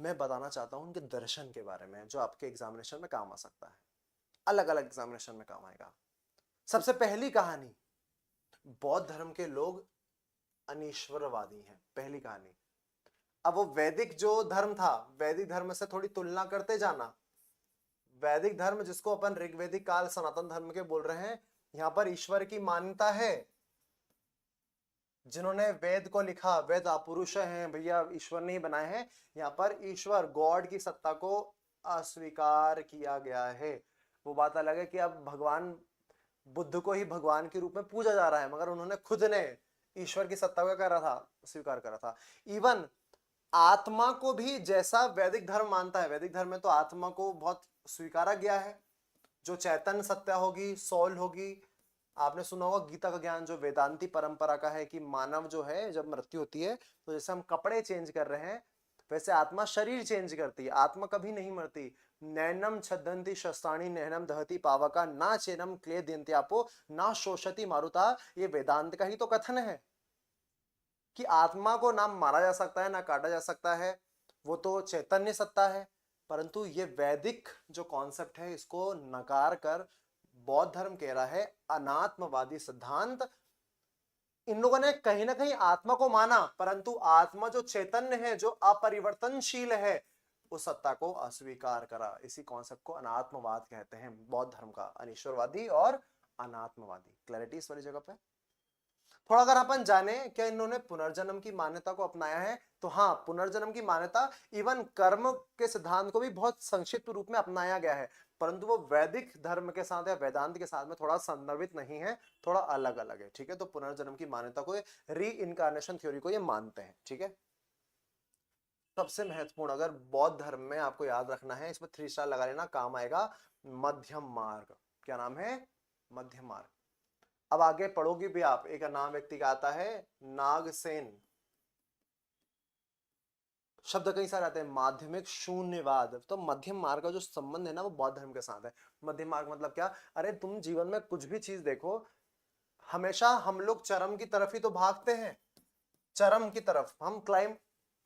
मैं बताना चाहता हूं उनके दर्शन के बारे में, जो आपके एग्जामिनेशन में काम आ सकता है, अलग अलग एग्जामिनेशन में काम आएगा। सबसे पहली कहानी, बौद्ध धर्म के लोग अनीश्वरवादी हैं, पहली कहानी। अब वो वैदिक जो धर्म था, वैदिक धर्म से थोड़ी तुलना करते जाना। वैदिक धर्म जिसको अपन ऋग्वैदिक काल सनातन धर्म के बोल रहे हैं, यहां पर ईश्वर की मान्यता है। जिन्होंने वेद को लिखा, वेद अपुरुष हैं भैया, ईश्वर नहीं बनाए हैं। यहाँ पर ईश्वर, गॉड की सत्ता को अस्वीकार किया गया है। वो बात अलग है कि अब भगवान बुद्ध को ही भगवान के रूप में पूजा जा रहा है, मगर उन्होंने खुद ने ईश्वर की सत्ता को कर रहा था, स्वीकार कर रहा था। इवन आत्मा को भी, जैसा वैदिक धर्म मानता है, वैदिक धर्म में तो आत्मा को बहुत स्वीकारा गया है, जो चैतन्य सत्ता होगी, सोल होगी। आपने सुना होगा गीता का ज्ञान जो वेदांती परंपरा का है कि मानव जो है जब मृत्यु होती है तो जैसे हम कपड़े चेंज कर रहे हैं, वैसे आत्मा शरीर चेंज करती है, आत्मा कभी नहीं मरती। नैनम छदंती शस्त्राणी नैनम दहती पावका ना चेनम क्लेदयन्त्यापो ना शोषति मारुता। ये वेदांत का ही तो कथन है कि आत्मा को ना मारा जा सकता है, ना काटा जा सकता है, वो तो चैतन्य सत्ता है। परंतु ये वैदिक जो कॉन्सेप्ट है, इसको नकार कर बौद्ध धर्म कह रहा है अनात्मवादी सिद्धांत। इन लोगों ने कहीं ना कहीं आत्मा को माना, परंतु आत्मा जो चैतन्य है, जो अपरिवर्तनशील है, उस सत्ता को अस्वीकार करा। इसी कॉन्सेप्ट को अनात्मवाद कहते हैं, बौद्ध धर्म का अनीश्वरवादी और अनात्मवादी। क्लैरिटी इस वाली जगह पे। थोड़ा अगर अपन जाने क्या इन्होंने पुनर्जन्म की मान्यता को अपनाया है, तो हाँ, पुनर्जन्म की मान्यता इवन कर्म के सिद्धांत को भी बहुत संक्षिप्त रूप में अपनाया गया है, परंतु वो वैदिक धर्म के साथ या वेदांत के साथ में थोड़ा संदर्भित नहीं है, थोड़ा अलग अलग है। ठीक है, तो पुनर्जन्म की मान्यता को, री इनकारनेशन थ्योरी को ये मानते हैं। ठीक है, सबसे महत्वपूर्ण अगर बौद्ध धर्म में आपको याद रखना है, इसमें 3 स्टार लगा लेना, काम आएगा, मध्यम मार्ग। क्या नाम है? मध्यम मार्ग। अब आगे पढ़ोगे भी आप, एक नाम व्यक्ति का आता है नागसेन। शब्द कई सारे आते हैं, माध्यमिक शून्यवाद। तो मध्यम मार्ग का जो संबंध है ना, वो बौद्ध धर्म के साथ है। मध्यम मार्ग मतलब क्या? अरे तुम जीवन में कुछ भी चीज देखो, हमेशा हम लोग चरम की तरफ ही तो भागते हैं, चरम की तरफ हम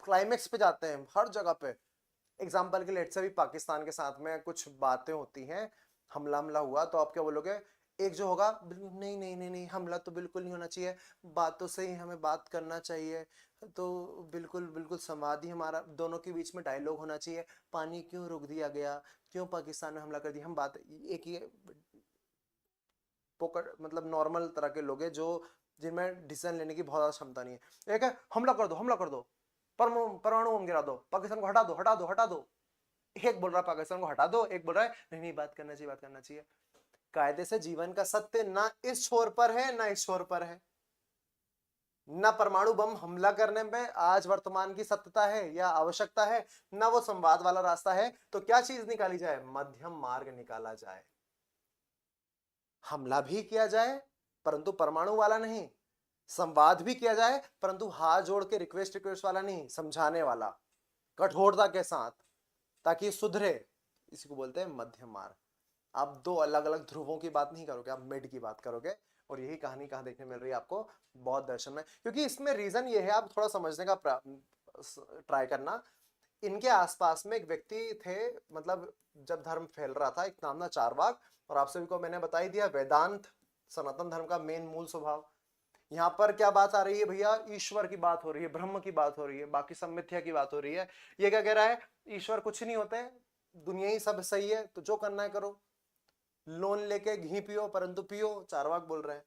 क्लाइमेक्स पे जाते हैं हर जगह पे। एग्जाम्पल के लिए लेट्स से भी पाकिस्तान के साथ में कुछ बातें होती हैं, हमला हुआ, तो आप क्या बोलोगे? एक जो होगा, नहीं नहीं नहीं नहीं, हमला तो बिल्कुल नहीं होना चाहिए, बातों से ही हमें बात करना चाहिए, तो बिल्कुल बिल्कुल संवाद ही हमारा, दोनों के बीच में डायलॉग होना चाहिए, पानी क्यों रोक दिया गया, क्यों पाकिस्तान ने हमला कर दिया। हम बात एक ही पोकट मतलब नॉर्मल तरह के लोग हैं जो जिनमें डिसीजन लेने की बहुत ज्यादा क्षमता नहीं है। एक है हमला कर दो, हमला कर दो, परमाणु बम गिरा दो, पाकिस्तान को हटा दो हटा दो हटा दो। एक बोल रहा है पाकिस्तान को हटा दो, एक बोल रहा है नहीं नहीं बात करना चाहिए बात करना चाहिए। कायदे से जीवन का सत्य ना इस छोर पर है ना इस छोर पर है, ना परमाणु बम हमला करने में आज वर्तमान की सत्यता है या आवश्यकता है, ना वो संवाद वाला रास्ता है। तो क्या चीज निकाली जाए? मध्यम मार्ग निकाला जाए। हमला भी किया जाए परंतु परमाणु वाला नहीं, संवाद भी किया जाए परंतु हाथ जोड़ के रिक्वेस्ट वाला नहीं, समझाने वाला, कठोरता के साथ, ताकि सुधरे। इसी को बोलते हैं मध्यम मार्ग। आप 2 अलग अलग ध्रुवों की बात नहीं करोगे, आप मिड की बात करोगे। और यही कहानी कहां देखने मिल रही है आपको? बौद्ध दर्शन में। क्योंकि इसमें रीजन ये है, आप थोड़ा समझने का ट्राई करना। इनके आसपास में एक व्यक्ति थे, मतलब जब धर्म फैल रहा था, एक नाम था चारवाक। और आप सभी को मैंने बता ही दिया, वेदांत सनातन धर्म का मेन मूल स्वभाव। यहाँ पर क्या बात आ रही है भैया? ईश्वर की बात हो रही है, ब्रह्म की बात हो रही है, बाकी सब मिथ्या की बात हो रही है। ये क्या कह रहा है? ईश्वर कुछ नहीं होते, दुनिया ही सब सही है, तो जो करना है करो, लोन लेके घी पियो परंतु पियो, चारवाक बोल रहे हैं।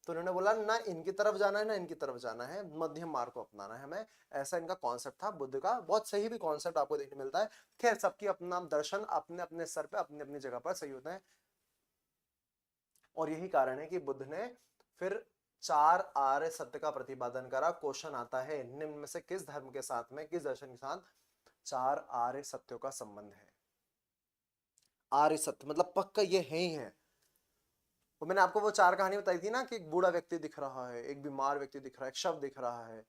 तो उन्होंने बोला ना इनकी तरफ जाना है ना इनकी तरफ जाना है, मध्यम मार्ग को अपनाना है हमें। ऐसा इनका कॉन्सेप्ट था बुद्ध का। बहुत सही भी कॉन्सेप्ट आपको देखने मिलता है। खैर, सबकी अपना दर्शन अपने अपने स्तर पे अपनी अपनी जगह पर सही होते हैं। और यही कारण है कि बुद्ध ने फिर 4 आर्य सत्य का प्रतिपादन करा। क्वेश्चन आता है, निम्न में से किस धर्म के साथ में, किस दर्शन के साथ 4 आर्य सत्यों का संबंध है? आर्य सत्य मतलब पक्का ये है ही है। तो मैंने आपको वो 4 कहानी बताई थी ना, कि एक बूढ़ा व्यक्ति दिख रहा है, एक बीमार व्यक्ति दिख रहा है, एक शव दिख रहा है,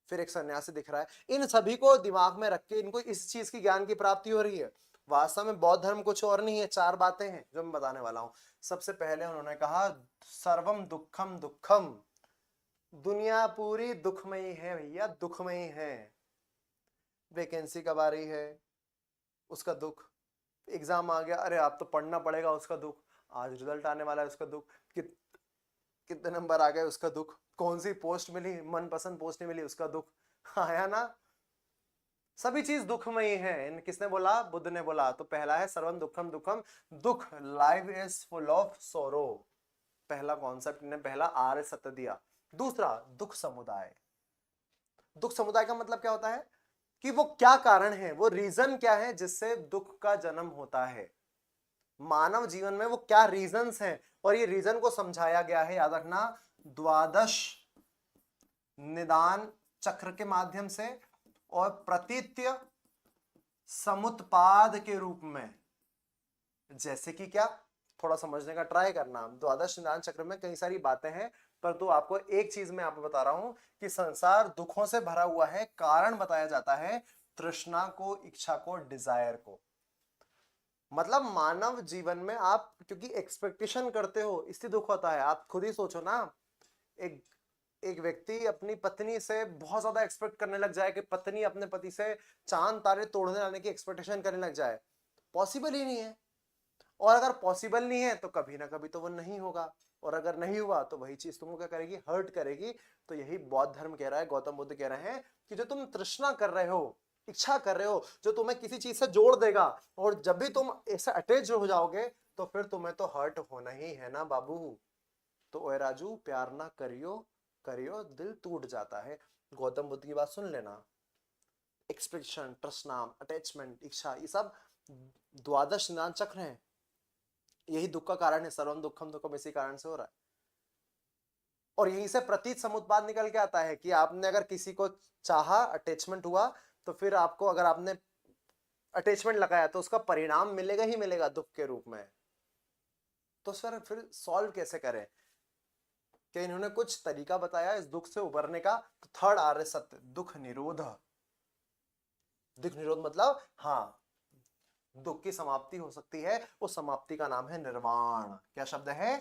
फिर एक सन्यासी दिख रहा है। इन सभी को दिमाग में रख के इनको इस चीज की ज्ञान की प्राप्ति हो रही है। वास्तव में बौद्ध धर्म कुछ और नहीं है, 4 बातें हैं जो मैं बताने वाला हूं। सबसे पहले उन्होंने कहा सर्वम दुखम दुखम, दुनिया पूरी दुखमयी है भैया, दुखमयी है। वैकेंसी कब आ रही है, उसका दुख। एग्जाम आ गया, अरे आप तो पढ़ना पड़ेगा, उसका दुख। आज रिजल्ट आने वाला है, उसका दुख। कितने नंबर आ गए, उसका दुख। कौन सी पोस्ट मिली, मनपसंद पोस्ट नहीं मिली, उसका दुख। आया ना? सभी चीज दुखमयी है। किसने बोला? बुद्ध ने बोला। तो पहला है सर्वम दुखम दुखम, दुख, लाइफ इज फुल ऑफ सोरो। पहला कॉन्सेप्ट ने, पहला आर्य सत्य दिया। दूसरा, दुख समुदाय। दुख समुदाय का मतलब क्या होता है? कि वो क्या कारण है, वो रीजन क्या है जिससे दुख का जन्म होता है। मानव जीवन में वो क्या रीजंस हैं, और ये रीजन को समझाया गया है, याद रखना, द्वादश निदान चक्र के माध्यम से और प्रतीत्य समुत्पाद के रूप में। जैसे कि क्या, थोड़ा समझने का ट्राई करना। द्वादश निदान चक्र में कई सारी बातें हैं, परंतु आपको एक चीज मैं आपको बता रहा हूं कि संसार दुखों से भरा हुआ है। कारण बताया जाता है तृष्णा को, इच्छा को, डिजायर को। मतलब मानव जीवन में आप क्योंकि एक्सपेक्टेशन करते हो, इसलिए दुख होता है। आप खुद ही सोचो ना, एक व्यक्ति अपनी पत्नी से बहुत ज्यादा एक्सपेक्ट करने लग जाए कि पत्नी अपने पति से चांद तारे तोड़ने लाने की एक्सपेक्टेशन करने लग जाए, पॉसिबल ही नहीं है। और अगर पॉसिबल नहीं है तो कभी ना कभी तो वो नहीं होगा, और अगर नहीं हुआ तो वही चीज तुमको क्या करेगी? हर्ट करेगी। तो यही बौद्ध धर्म कह रहा है, गौतम बुद्ध कह रहे हैं कि जो तुम तृष्णा कर रहे हो, इच्छा कर रहे हो जो तुम्हें किसी चीज से जोड़ देगा, और जब भी तुम ऐसे अटैच हो जाओगे तो फिर तुम्हें तो हर्ट होना ही है ना बाबू। तो ओए राजू, प्यार ना करियो, करियो दिल टूट जाता है। गौतम बुद्ध की बात सुन लेना। एक्सप्रेशन, तृष्णा, अटैचमेंट, इच्छा, ये सब द्वादश निदान चक्र हैं। यही दुख का कारण है, सर्वम दुखम दुखम इसी कारण से हो रहा है। और यहीं से प्रतीत समुत्पाद निकल के आता है कि आपने अगर किसी को चाहा, अटैचमेंट हुआ, तो फिर आपको, अगर आपने अटैचमेंट लगाया तो उसका परिणाम मिलेगा ही मिलेगा दुख के रूप में। तो सर फिर सॉल्व कैसे करें? कि इन्होंने कुछ तरीका बताया इस दुख से उबरने का। तो थर्ड आर्य सत्य, दुख निरोध। दुख निरोध मतलब, हाँ, दुख की समाप्ति हो सकती है, उस समाप्ति का नाम है निर्वाण। क्या शब्द है?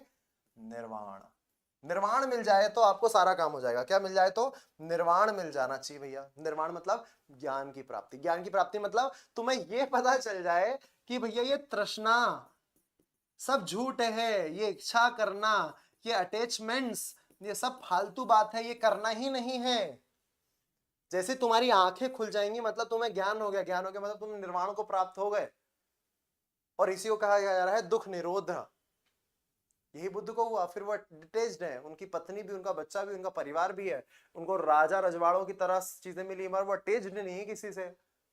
निर्वाण। निर्वाण मिल जाए तो आपको सारा काम हो जाएगा। क्या मिल जाए? तो निर्वाण मिल जाना चाहिए भैया। निर्वाण मतलब ज्ञान की प्राप्ति। ज्ञान की प्राप्ति मतलब तुम्हें यह पता चल जाए कि भैया ये तृष्णा सब झूठ है, ये इच्छा करना, ये अटैचमेंट्स, ये सब फालतू बात है, ये करना ही नहीं है। जैसे तुम्हारी आंखें खुल जाएंगी मतलब तुम्हें ज्ञान हो गया। ज्ञान हो गया मतलब तुम निर्वाण को प्राप्त हो गए। और इसी को कहा जा रहा है दुख निरोध। यही बुद्ध को हुआ। फिर वो डिटेच्ड है, उनकी पत्नी भी, उनका बच्चा भी, उनका परिवार भी है, उनको राजा रजवाड़ों की तरह चीजें मिली, मगर वो अटैच्ड नहीं है किसी से।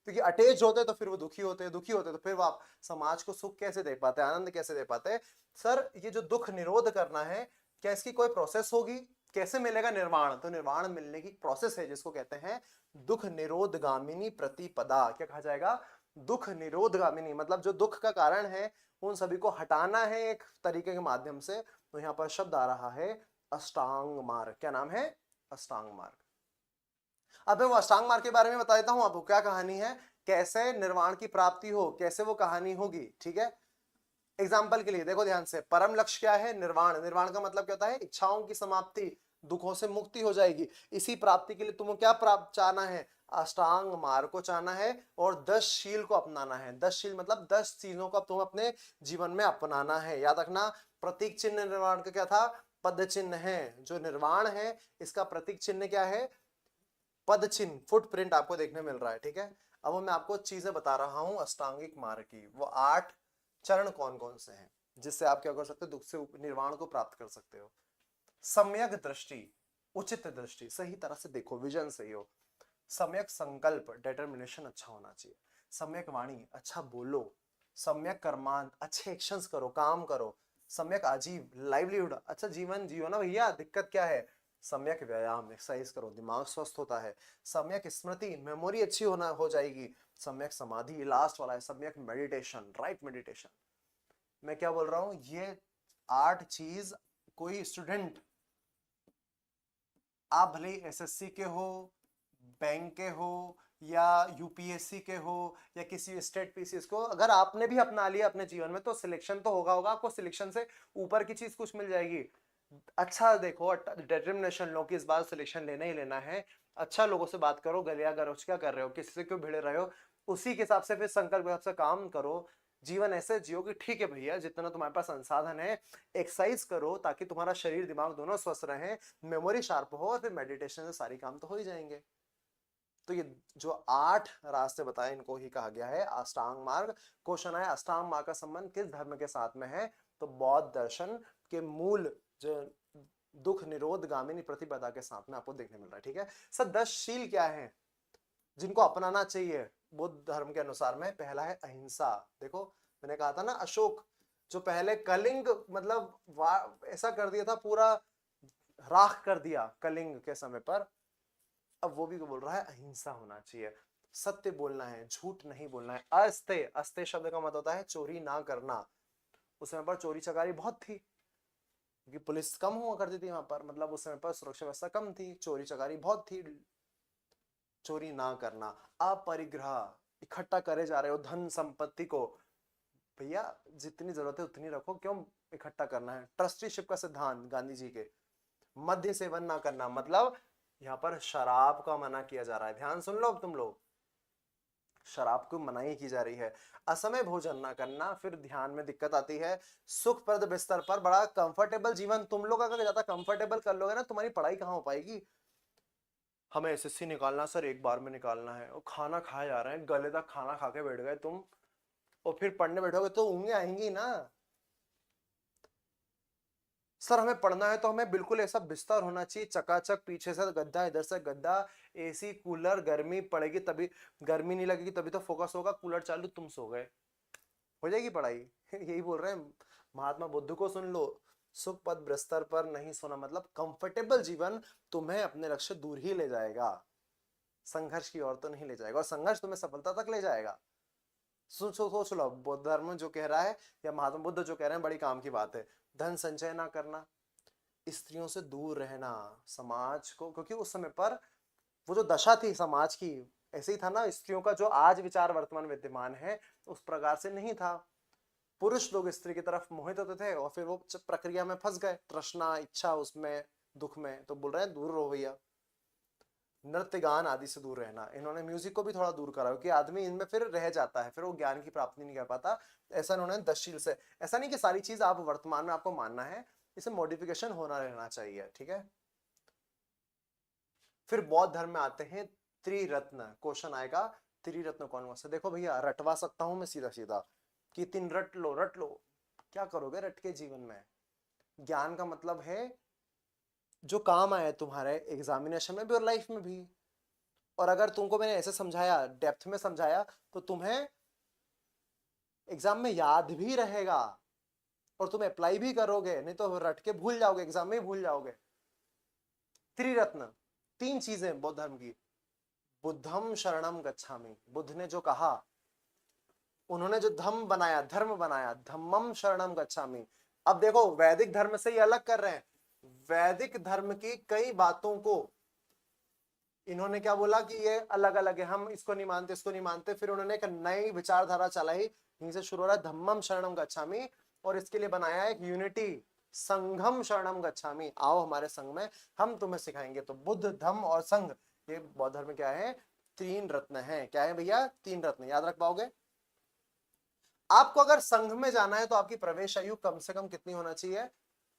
क्योंकि अटैच होते तो फिर वो दुखी होते, दुखी होते तो फिर वो आप समाज को सुख कैसे दे पाते, आनंद कैसे दे पाते? सर ये जो दुख निरोध करना है, क्या इसकी कोई प्रोसेस होगी? कैसे मिलेगा निर्वाण? तो निर्वाण मिलने की प्रोसेस है जिसको कहते हैं दुख निरोधगामिनी प्रतिपदा। क्या कहा जाएगा? दुख निरोधगामिनी मतलब जो दुख का कारण है उन सभी को हटाना है एक तरीके के माध्यम से। तो यहां पर शब्द आ रहा है अष्टांग मार्ग। क्या नाम है? अष्टांग मार्ग। अब मैं वो अष्टांग मार्ग के बारे में बता देता हूं आपको क्या कहानी है, कैसे निर्वाण की प्राप्ति हो, कैसे वो कहानी होगी। ठीक है, एग्जाम्पल के लिए देखो ध्यान से। परम लक्ष्य क्या है? निर्वाण। निर्वाण का मतलब क्या होता है? इच्छाओं की समाप्ति, दुखों से मुक्ति हो जाएगी। इसी प्राप्ति के लिए तुमको क्या प्राप्त चाहना है? अष्टांग मार्ग को चाहना है और 10 शील को अपनाना है। 10 शील मतलब 10 चीजों को तुम अपने जीवन में अपनाना है। याद रखना, प्रतीक चिन्ह निर्वाण का क्या था? पद चिन्ह है। जो निर्वाण है इसका प्रतीक चिन्ह क्या है? पद चिन्ह, फुटप्रिंट आपको देखने मिल रहा है। ठीक है, अब मैं आपको चीजें बता रहा हूं अष्टांगिक मार्ग की। वो 8 चरण कौन कौन से हैं जिससे आप क्या कर सकते हो? दुख से निर्वाण को प्राप्त कर सकते हो। सम्यक दृष्टि, उचित दृष्टि, सही तरह से देखो, विजन सही हो। सम्यक संकल्प, डिटर्मिनेशन अच्छा होना चाहिए। सम्यक वाणी, अच्छा बोलो। सम्यक कर्मांत, अच्छे एक्शंस करो, काम करो। सम्यक आजीव, लाइवलीहुड, अच्छा जीवन जियो ना भैया, दिक्कत क्या है? सम्यक व्यायाम, एक्सरसाइज करो, दिमाग स्वस्थ होता है। सम्यक स्मृति, मेमोरी अच्छी होना हो जाएगी। सम्यक समाधि, लास्ट वाला है सम्यक मेडिटेशन, राइट मेडिटेशन। मैं क्या बोल रहा हूं? ये 8 चीज कोई स्टूडेंट, आप भले ही एसएससी के हो, बैंक के हो, या यूपीएससी के हो, या किसी स्टेट पीसीएस को, अगर आपने भी अपना लिया अपने जीवन में तो सिलेक्शन तो होगा आपको सिलेक्शन से ऊपर की चीज कुछ मिल जाएगी। अच्छा देखो, डिटर्मिनेशन लो कि इस बार सिलेक्शन लेना ही लेना है। अच्छा लोगों से बात करो, गलिया गरोच क्या कर रहे हो, किसी से क्यों भिड़ रहे हो, उसी के हिसाब से फिर संकल्प हिसाब से काम करो। जीवन ऐसे जियो कि ठीक है भैया, जितना तुम्हारे पास संसाधन है एक्सरसाइज करो ताकि तुम्हारा शरीर दिमाग दोनों स्वस्थ रहे, मेमोरी शार्प हो, और फिर मेडिटेशन से सारी काम तो हो ही जाएंगे। तो ये जो 8 रास्ते बताए इनको ही कहा गया है अष्टांग मार्ग। क्वेश्चन है अष्टांग मार्ग का संबंध किस धर्म के साथ में है? तो बौद्ध दर्शन के मूल जो दुख निरोध गामिनी प्रतिपदा के साथ में आपको देखने मिल रहा है। ठीक है सर, 10 शील क्या है जिनको अपनाना चाहिए बुद्ध धर्म के अनुसार में? पहला है अहिंसा। देखो मैंने कहा था ना, अशोक जो पहले कलिंग मतलब ऐसा कर दिया था, पूरा राख कर दिया कलिंग के समय पर, अब वो भी बोल रहा है अहिंसा होना चाहिए। सत्य बोलना है, झूठ नहीं बोलना है। अस्ते, अस्ते शब्द का मतलब होता है चोरी ना करना। उस समय पर चोरी चकारी बहुत थी क्योंकि पुलिस कम हुआ करती थी वहां पर, मतलब उस समय पर सुरक्षा व्यवस्था कम थी, चोरी चकारी बहुत थी। चोरी ना करना। अपरिग्रह, इकट्ठा करे जा रहे हो धन संपत्ति को, भैया जितनी जरूरत है उतनी रखो, क्यों इकट्ठा करना है? ट्रस्टीशिप का सिद्धांत गांधी जी के। मद्य सेवन ना करना मतलब यहाँ पर शराब का मना किया जा रहा है। ध्यान सुन लो अब तुम लोग, शराब को मनाही की जा रही है। असमय भोजन ना करना, फिर ध्यान में दिक्कत आती है। सुखप्रद बिस्तर पर, बड़ा कंफर्टेबल जीवन तुम लोग अगर ज्यादा कंफर्टेबल कर लोगे ना, तुम्हारी पढ़ाई कहाँ हो पाएगी? हमें एसएससी निकालना सर, एक बार में निकालना है, और खाना खाए जा रहे हैं, गले तक खाना खा के बैठ गए तुम, और फिर पढ़ने बैठोगे तो ऊँघें आएंगी ना। सर हमें पढ़ना है तो हमें बिल्कुल ऐसा बिस्तर होना चाहिए चकाचक, पीछे से गद्दा, इधर से गद्दा, एसी कूलर, गर्मी पड़ेगी तभी, गर्मी नहीं लगेगी तभी तो फोकस होगा, कूलर चालू तुम सो गए, हो जाएगी पढ़ाई। यही बोल रहे हैं महात्मा बुद्ध को, सुन लो, सुख पद बिस्तर पर नहीं सोना, मतलब कंफर्टेबल जीवन तुम्हें अपने लक्ष्य दूर ही ले जाएगा, संघर्ष की ओर तो नहीं ले जाएगा, और संघर्ष तुम्हें सफलता तक ले जाएगा। सोच लो, बौद्ध धर्म जो कह रहा है या महात्मा बुद्ध जो कह रहे हैं, बड़ी काम की बात है। धन संचय ना करना, स्त्रियों से दूर रहना, समाज को, क्योंकि उस समय पर वो जो दशा थी समाज की, ऐसे ही था ना, स्त्रियों का जो आज विचार वर्तमान विद्यमान है उस प्रकार से नहीं था। पुरुष लोग स्त्री की तरफ मोहित होते थे और फिर वो प्रक्रिया में फंस गए, तृष्णा, इच्छा, उसमें दुख में, तो बोल रहे हैं दूर रहो भैया। नृत्य गान आदि से दूर रहना, इन्होंने म्यूजिक को भी थोड़ा दूर करा, क्योंकि आदमी इनमें फिर रह जाता है, फिर वो ज्ञान की प्राप्ति नहीं कर पाता। ऐसा इन्होंने दशशील से, ऐसा नहीं कि सारी चीज आप वर्तमान में आपको मानना है, इसे मॉडिफिकेशन होना रहना चाहिए, ठीक है। फिर बौद्ध धर्म में आते हैं त्रिरत्न, क्वेश्चन आएगा त्रिरत्न कौन कौन से, देखो भैया रटवा सकता हूं मैं सीधा सीधा कि 3 रट लो, रट लो, क्या करोगे रट के जीवन में। ज्ञान का मतलब है जो काम आए तुम्हारे एग्जामिनेशन में भी और लाइफ में भी, और अगर तुमको मैंने ऐसे समझाया, डेप्थ में समझाया, तो तुम्हें एग्जाम में याद भी रहेगा और तुम अप्लाई भी करोगे, नहीं तो रट के भूल जाओगे, एग्जाम में ही भूल जाओगे। त्रिरत्न, 3 चीजें बौद्ध धर्म की, बुद्धम शरणम गच्छामि, बुद्ध ने जो कहा, उन्होंने जो धर्म बनाया, धम्मम शरणम गच्छामि। अब देखो वैदिक धर्म से ये अलग कर रहे हैं, वैदिक धर्म की कई बातों को इन्होंने क्या बोला कि ये अलग अलग है, हम इसको नहीं मानते, इसको नहीं मानते, फिर उन्होंने एक नई विचारधारा चलाई, यहीं से शुरू हो रहा है धम्मम शरणम गच्छामि, और इसके लिए बनाया एक यूनिटी, संघम शरणम गच्छामि, आओ हमारे संघ में, हम तुम्हें सिखाएंगे। तो बुद्ध, धम्म और संघ, ये बौद्ध धर्म में क्या है, 3 रत्न है। क्या है भैया, 3 रत्न, याद रख पाओगे। आपको अगर संघ में जाना है तो आपकी प्रवेश आयु कम से कम कितनी होना चाहिए,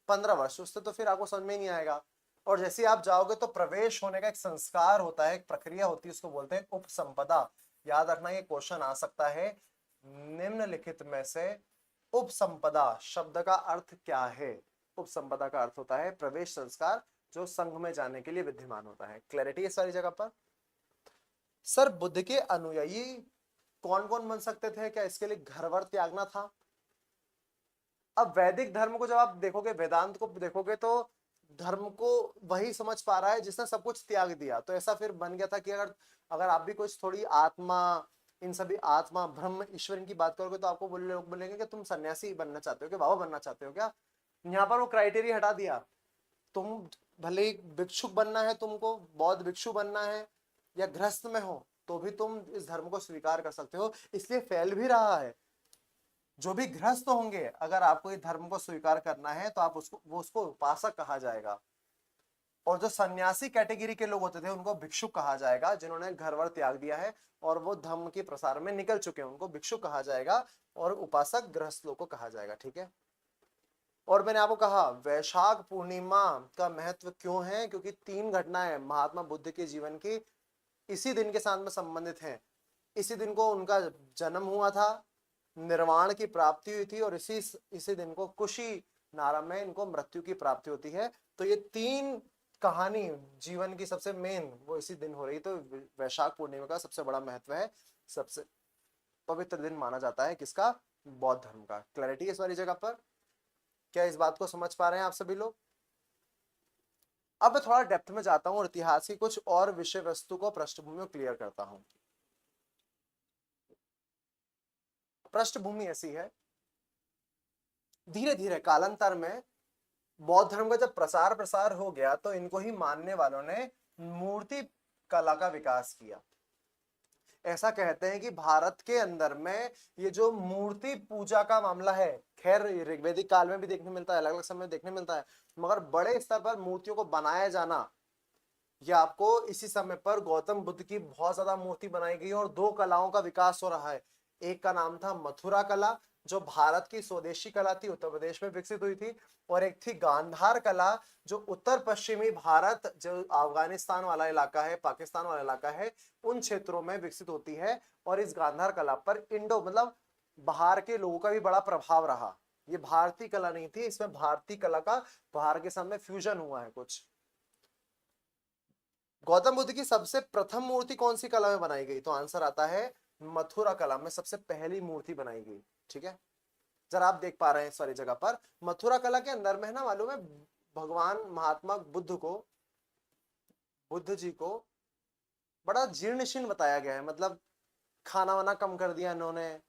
15 वर्ष, उससे तो फिर आपको समझ में नहीं आएगा। और जैसे आप जाओगे तो प्रवेश होने का एक संस्कार होता है, एक प्रक्रिया होती है, उसको बोलते हैं उपसंपदा। याद रखना ये क्वेश्चन आ सकता है, निम्नलिखित में से उपसंपदा शब्द का अर्थ क्या है। उपसंपदा का अर्थ होता है प्रवेश संस्कार जो संघ में जाने के लिए विद्यमान होता है। क्लैरिटी है सारी जगह पर। सर बुद्ध के अनुयायी कौन कौन बन सकते थे, क्या इसके लिए घर वर त्यागना था। अब वैदिक धर्म को जब आप देखोगे, वेदांत को देखोगे, तो धर्म को वही समझ पा रहा है जिसने सब कुछ त्याग दिया। तो ऐसा फिर बन गया था कि अगर अगर आप भी कुछ थोड़ी आत्मा, इन सभी आत्मा ब्रह्म ईश्वर की बात करोगे तो आपको लोग बोलेंगे कि तुम सन्यासी बनना चाहते हो, कि बाबा बनना चाहते हो क्या। यहाँ पर वो क्राइटेरिया हटा दिया, तुम भले ही भिक्षुक बनना है, तुमको बौद्ध भिक्षु बनना है या गृहस्थ में हो, तो भी तुम इस धर्म को स्वीकार कर सकते हो। इसलिए फैल भी रहा है, जो भी गृहस्थ होंगे, अगर आपको ये धर्म को स्वीकार करना है तो आप उसको उपासक कहा जाएगा, और जो सन्यासी कैटेगरी के लोग होते थे उनको भिक्षुक कहा जाएगा, जिन्होंने घर वर त्याग दिया है और वो धर्म के प्रसार में निकल चुके हैं, उनको भिक्षुक कहा जाएगा, और उपासक गृहस्थ लोग को कहा जाएगा, ठीक है। और मैंने आपको कहा वैशाख पूर्णिमा का महत्व क्यों है, क्योंकि 3 घटनाएं महात्मा बुद्ध के जीवन की इसी दिन के साथ में संबंधित हैं। इसी दिन को उनका जन्म हुआ था, निर्वाण की प्राप्ति हुई थी, और इसी दिन को कुशी नारा में इनको मृत्यु की प्राप्ति होती है। तो ये 3 कहानी जीवन की सबसे मेन वो इसी दिन हो रही। तो वैशाख पूर्णिमा का सबसे बड़ा महत्व है, सबसे पवित्र दिन माना जाता है किसका, बौद्ध धर्म का। क्लैरिटी है इस वाली जगह पर, क्या इस बात को समझ पा रहे हैं आप सभी लोग। अब मैं थोड़ा डेप्थ में जाता हूं और इतिहास की कुछ और विषय वस्तु को पृष्ठभूमि में क्लियर करता हूं। पृष्ठभूमि ऐसी है, धीरे धीरे कालांतर में बौद्ध धर्म का जब प्रसार प्रसार हो गया तो इनको ही मानने वालों ने मूर्ति कला का विकास किया। ऐसा कहते हैं कि भारत के अंदर में ये जो मूर्ति पूजा का मामला है, खैर ऋग्वेदिक काल में भी देखने मिलता है, अलग अलग समय में देखने मिलता है, मगर बड़े स्तर पर मूर्तियों को बनाया जाना, ये आपको इसी समय पर गौतम बुद्ध की बहुत ज्यादा मूर्ति बनाई गई और 2 कलाओं का विकास हो रहा है। एक का नाम था मथुरा कला, जो भारत की स्वदेशी कला थी उत्तर प्रदेश में विकसित हुई थी, और एक थी गांधार कला जो उत्तर पश्चिमी भारत, जो अफगानिस्तान वाला इलाका है, पाकिस्तान वाला इलाका है, उन क्षेत्रों में विकसित होती है। और इस गांधार कला पर इंडो मतलब बाहर के लोगों का भी बड़ा प्रभाव रहा। ये भारतीय कला नहीं थी, इसमें भारतीय कला का बाहर के सामने फ्यूजन हुआ है कुछ। गौतम बुद्ध की सबसे प्रथम मूर्ति कौन सी कला में बनाई गई? तो आंसर आता है मथुरा कला में सबसे पहली मूर्ति बनाई गई। ठीक है, जरा आप देख पा रहे हैं सारी जगह पर मथुरा कला के अंदर में है ना, मालूम है भगवान महात्मा बुद्ध जी को बड़ा जीर्ण शीर्ण बताया गया है। मतलब खाना वाना कम कर दिया इन्होंने,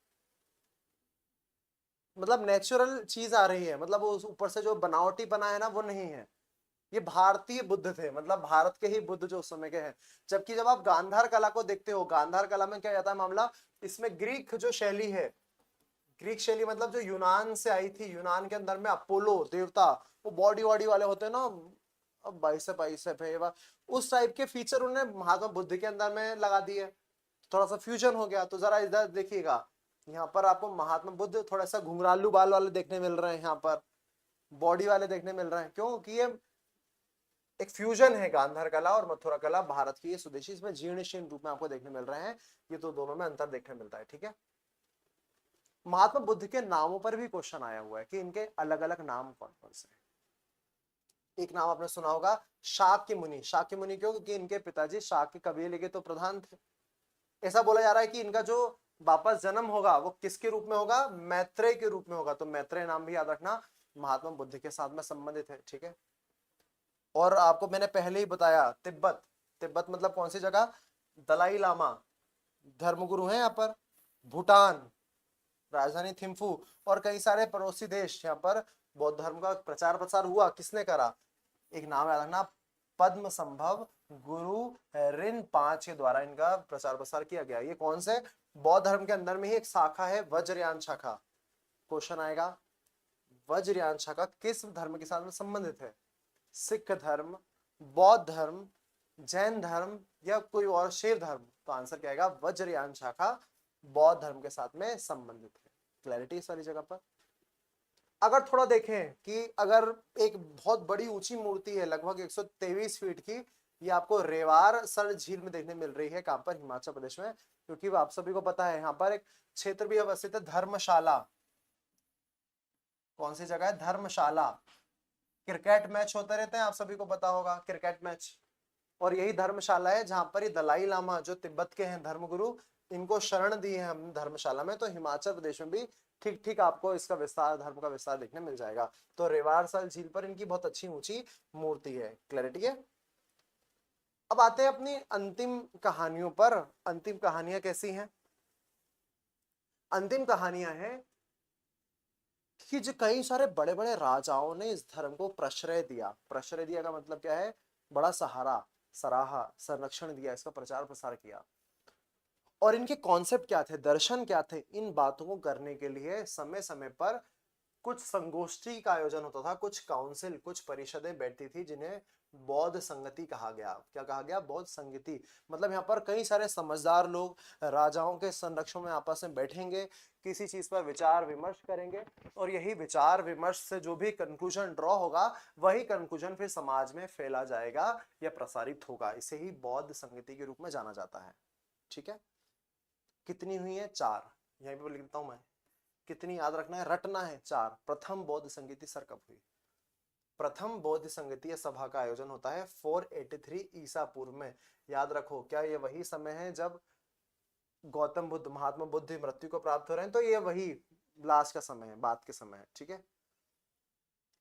मतलब नेचुरल चीज आ रही है, मतलब वो ऊपर से जो बनावटी बना है ना वो नहीं है। ये भारतीय बुद्ध थे, मतलब भारत के ही बुद्ध जो उस समय के हैं। जबकि जब आप गांधार कला को देखते हो, गांधार कला में क्या जाता है मामला, इसमें ग्रीक जो शैली है, ग्रीक शैली मतलब जो यूनान से आई थी, यूनान के अंदर में अपोलो देवता, वो बॉडी वॉडी वाले होते हैं ना, अब बाइसेप है, उस टाइप के फीचर उन्होंने महात्मा बुद्ध के अंदर में लगा दिए, थोड़ा सा फ्यूजन हो गया। तो जरा इधर देखिएगा, यहाँ पर आपको महात्मा बुद्ध थोड़ा सा घुंघरालू बाल वाले देखने मिल रहे हैं, यहाँ पर बॉडी वाले देखने मिल रहे हैं। क्यों? कि ये एक फ्यूजन है गांधार कला और मथुरा कला, भारत की ये स्वदेशी, इसमें जीर्ण शीर्ण रूप में आपको देखने मिल रहे हैं। ये तो दोनों में अंतर देखने मिलता है। ठीक है, महात्मा बुद्ध के नामों पर भी क्वेश्चन आया हुआ है कि इनके अलग अलग नाम कौन कौन से हैं। एक नाम आपने सुना होगा शाक्य मुनि। शाक्य मुनि क्यों? क्योंकि इनके पिताजी शाक्य कबीले के तो प्रधान थे। ऐसा बोला जा रहा है कि इनका जो वापस जन्म होगा वो किसके रूप में होगा? मैत्रेय के रूप में होगा। तो मैत्रेय नाम भी याद रखना, महात्मा बुद्ध के साथ में संबंधित है। ठीक है, और आपको मैंने पहले ही बताया तिब्बत, तिब्बत मतलब कौन सी जगह? दलाई लामा धर्मगुरु हैं यहाँ पर। भूटान राजधानी थिम्फू, और कई सारे पड़ोसी देश, यहाँ पर बौद्ध धर्म का प्रचार प्रसार हुआ। किसने करा? एक नाम याद रखना, पद्म संभव गुरु रिन 5 के द्वारा इनका प्रचार प्रसार किया गया। ये कौन से? बौद्ध धर्म के अंदर में ही एक शाखा है वज्रयान शाखा। क्वेश्चन आएगा वज्रयान शाखा किस धर्म के साथ में संबंधित है? सिख धर्म, बौद्ध धर्म, जैन धर्म या कोई और शैव धर्म? तो आंसर क्या आएगा? वज्रयान शाखा बौद्ध धर्म के साथ में संबंधित है। क्लैरिटी सारी जगह पर। अगर थोड़ा देखें कि अगर एक बहुत बड़ी ऊंची मूर्ति है लगभग 123 फीट की, ये आपको रेवार सर झील में देखने मिल रही है। कहां पर? हिमाचल प्रदेश में। क्योंकि आप सभी को पता है यहाँ पर एक क्षेत्र भी अवस्थित है धर्मशाला। कौन सी जगह है? धर्मशाला। क्रिकेट मैच होते रहते हैं, आप सभी को पता होगा क्रिकेट मैच, और यही धर्मशाला है जहां पर ये दलाई लामा जो तिब्बत के हैं धर्मगुरु, इनको शरण दी है हम धर्मशाला में। तो हिमाचल प्रदेश में भी ठीक ठीक आपको इसका विस्तार, धर्म का विस्तार देखने मिल जाएगा। तो रेवारसल झील पर इनकी बहुत अच्छी ऊंची मूर्ति है। क्लैरिटी है। अब आते हैं अपनी अंतिम कहानियों पर। अंतिम कहानियां कैसी हैं? अंतिम कहानियां हैं कि जो कई सारे बड़े बड़े राजाओं ने इस धर्म को प्रश्रय दिया। प्रश्रय दिया का मतलब क्या है? बड़ा सहारा, सराहा, संरक्षण दिया, इसका प्रचार प्रसार किया। और इनके कॉन्सेप्ट क्या थे, दर्शन क्या थे? इन बातों को करने के लिए समय समय पर कुछ संगोष्ठी का आयोजन होता था, कुछ काउंसिल, कुछ परिषदें बैठती थी, जिन्हें बौद्ध संगति कहा गया। क्या कहा गया? बौद्ध संगति। मतलब यहाँ पर कई सारे समझदार लोग राजाओं के संरक्षण में आपस में बैठेंगे, किसी चीज पर विचार विमर्श करेंगे, और यही विचार विमर्श से जो भी कंक्लूजन ड्रॉ होगा, वही कंक्लूजन फिर समाज में फैला जाएगा या प्रसारित होगा। इसे ही बौद्ध संगति के रूप में जाना जाता है। ठीक है, कितनी हुई है? 4। यहीं पर लिखता हूं मैं, कितनी याद रखना है, रटना है। 4। प्रथम बौद्ध संगीति सर कब हुई? प्रथम बौद्ध संगीतीय सभा का आयोजन होता है 483 ईसा पूर्व में। याद रखो, क्या ये वही समय है जब गौतम बुद्ध, महात्मा बुद्ध मृत्यु को प्राप्त हो रहे हैं? तो ये वही लास्ट का समय है, बाद के समय है। ठीक है,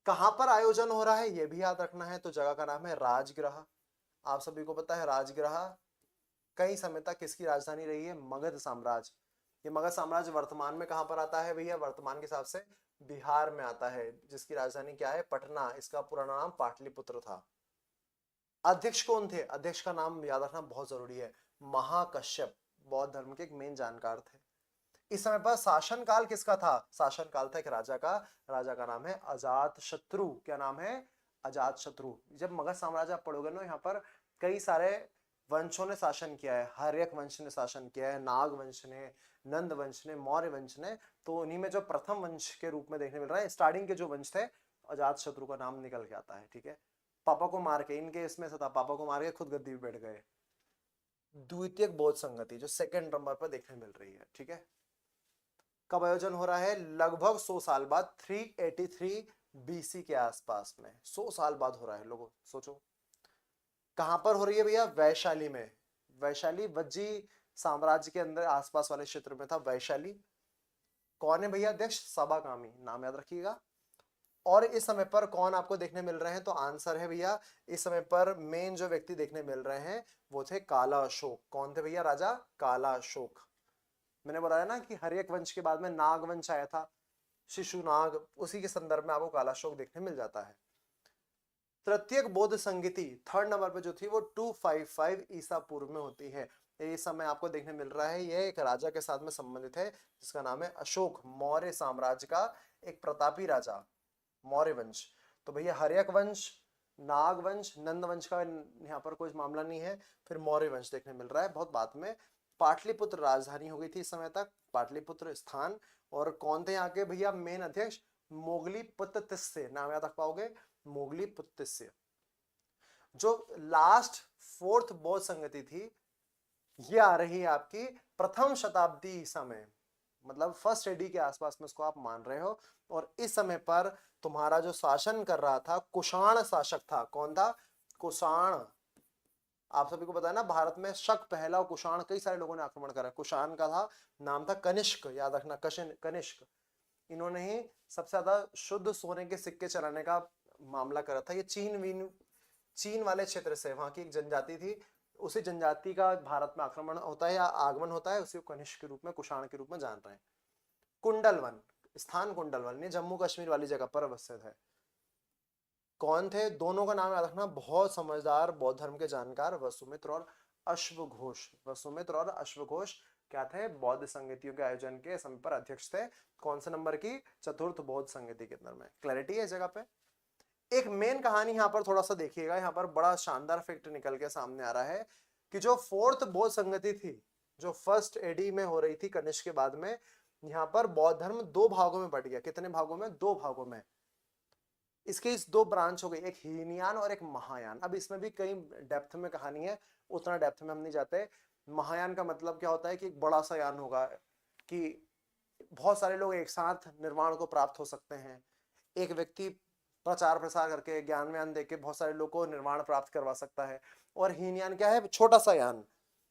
कहां पर आयोजन हो रहा है ये भी याद रखना है। तो जगह का नाम है राजगृह। आप सभी को पता है राजगृह कई समय तक किसकी राजधानी रही है? मगध साम्राज्य। ये मगध साम्राज्य वर्तमान में कहां पर आता है भैया? वर्तमान के हिसाब से बिहार में आता है, जिसकी राजधानी क्या है? पटना। इसका पुराना नाम पाटलिपुत्र था। अध्यक्ष कौन थे? अध्यक्ष का नाम याद रखना बहुत जरूरी है, महाकश्यप। बौद्ध धर्म के एक मेन जानकार थे। इस समय पर शासनकाल किसका था? शासनकाल था एक राजा का। राजा का नाम है अजात शत्रु। क्या नाम है? अजात शत्रु। जब मगध साम्राज्य आप पढ़ोगे ना, यहाँ पर कई सारे वंशों ने शासन किया है। हर्यक वंश ने शासन किया है, नाग वंश ने, नंद वंश ने, मौर्य वंश ने। तो उन्हीं में जो प्रथम वंश के रूप में देखने मिल रहा है, स्टार्टिंग के जो वंश थे, अजात शत्रु का नाम निकल के आता है। ठीक है, पापा को मार के, इनके इसमें से था, पापा को मार के खुद गद्दी पे बैठ गए। द्वितीयक बौद्ध संगति जो सेकंड नंबर पर देखने मिल रही है। ठीक है, कब आयोजन हो रहा है? लगभग 100 साल बाद, 383 बीसी के आसपास में, 100 साल बाद हो रहा है। लोगों सोचो कहां पर हो रही है भैया? वैशाली में। वैशाली वज्जी साम्राज्य के अंदर आसपास वाले क्षेत्र में था वैशाली। कौन है भैया अध्यक्ष? सबाकामी, नाम याद रखिएगा। और इस समय पर कौन आपको देखने मिल रहे हैं? तो आंसर है भैया, इस समय पर मेन जो व्यक्ति देखने मिल रहे हैं वो थे काला अशोक। कौन थे भैया? राजा काला अशोक। मैंने बताया ना कि हर्यक वंश के बाद में नाग वंश आया था, शिशुनाग, उसी के संदर्भ में आपको काला अशोक देखने मिल जाता है। तृतीयक बौद्ध संगति थर्ड नंबर पे जो थी वो 255 ईसा पूर्व में होती है। ये समय आपको देखने मिल रहा है, यह एक राजा के साथ में संबंधित है जिसका नाम है अशोक, मौर्य साम्राज्य का एक प्रतापी राजा, मौर्य वंश। तो भैया हर्यक वंश, नाग वंश, नंद वंश का यहाँ पर कोई मामला नहीं है, फिर मौर्य वंश देखने मिल रहा है बहुत बाद में। पाटलिपुत्र राजधानी हो गई थी इस समय तक, पाटलिपुत्र स्थान। और कौन थे यहाँ के भैया मेन अध्यक्ष? मोगली पुत्तिस्य, नाम याद रख पाओगे, मोगली पुत्तिस्य। जो लास्ट फोर्थ बौद्ध संगति थी ये आ रही है आपकी प्रथम शताब्दी ईसा में, मतलब फर्स्ट एडी के आसपास में इसको आप मान रहे हो। और इस समय पर तुम्हारा जो शासन कर रहा था कुषाण शासक था। कौन था? कुषाण। आप सभी को पता है ना, भारत में शक पहला और कुषाण कई सारे लोगों ने आक्रमण करा। कुषाण का था नाम था कनिष्क, याद रखना, कनिष्क। इन्होंने ही सबसे ज्यादा शुद्ध सोने के सिक्के चलाने का मामला करा था। ये चीन वाले क्षेत्र से, वहां की एक जनजाति थी, उसी जनजाति का भारत में आक्रमण होता है या आगमन होता है, उसी को कनिष्क के रूप में, कुषाण के रूप में जान रहे हैं। कुंडलवन स्थान, कुंडलवन ये जम्मू कश्मीर वाली जगह पर अवस्थित है। कौन थे? दोनों का नाम याद रखना, बहुत समझदार बौद्ध धर्म के जानकार, वसुमित्र और अश्वघोष। वसुमित्र और अश्वघोष क्या थे? बौद्ध संगतियों के आयोजन के समय पर अध्यक्ष थे। कौन से नंबर की? चतुर्थ बौद्ध संगति के अंदर में। क्लैरिटी है इस जगह पे? एक मेन कहानी यहाँ पर थोड़ा सा देखिएगा, यहाँ पर बड़ा शानदार फैक्ट निकल के सामने आ रहा है कि जो फोर्थ बौद्ध संगति थी, जो फर्स्ट एडी में हो रही थी कनिष्क के बाद में, यहाँ पर बौद्ध धर्म दो भागों में बट गया। कितने भागों में? दो भागों में। इसके इस दो ब्रांच हो गई, एक हीनयान और एक महायान। अब इसमें भी कई डेप्थ में कहानी है, उतना डेप्थ में हम नहीं जाते। महायान का मतलब क्या होता है कि एक बड़ा सा यान होगा कि बहुत सारे लोग एक साथ निर्वाण को प्राप्त हो सकते हैं। एक व्यक्ति प्रचार प्रसार करके ज्ञान व्यान देके बहुत सारे लोगों को निर्वाण प्राप्त करवा सकता है। और हीनयान क्या है? छोटा सा यान,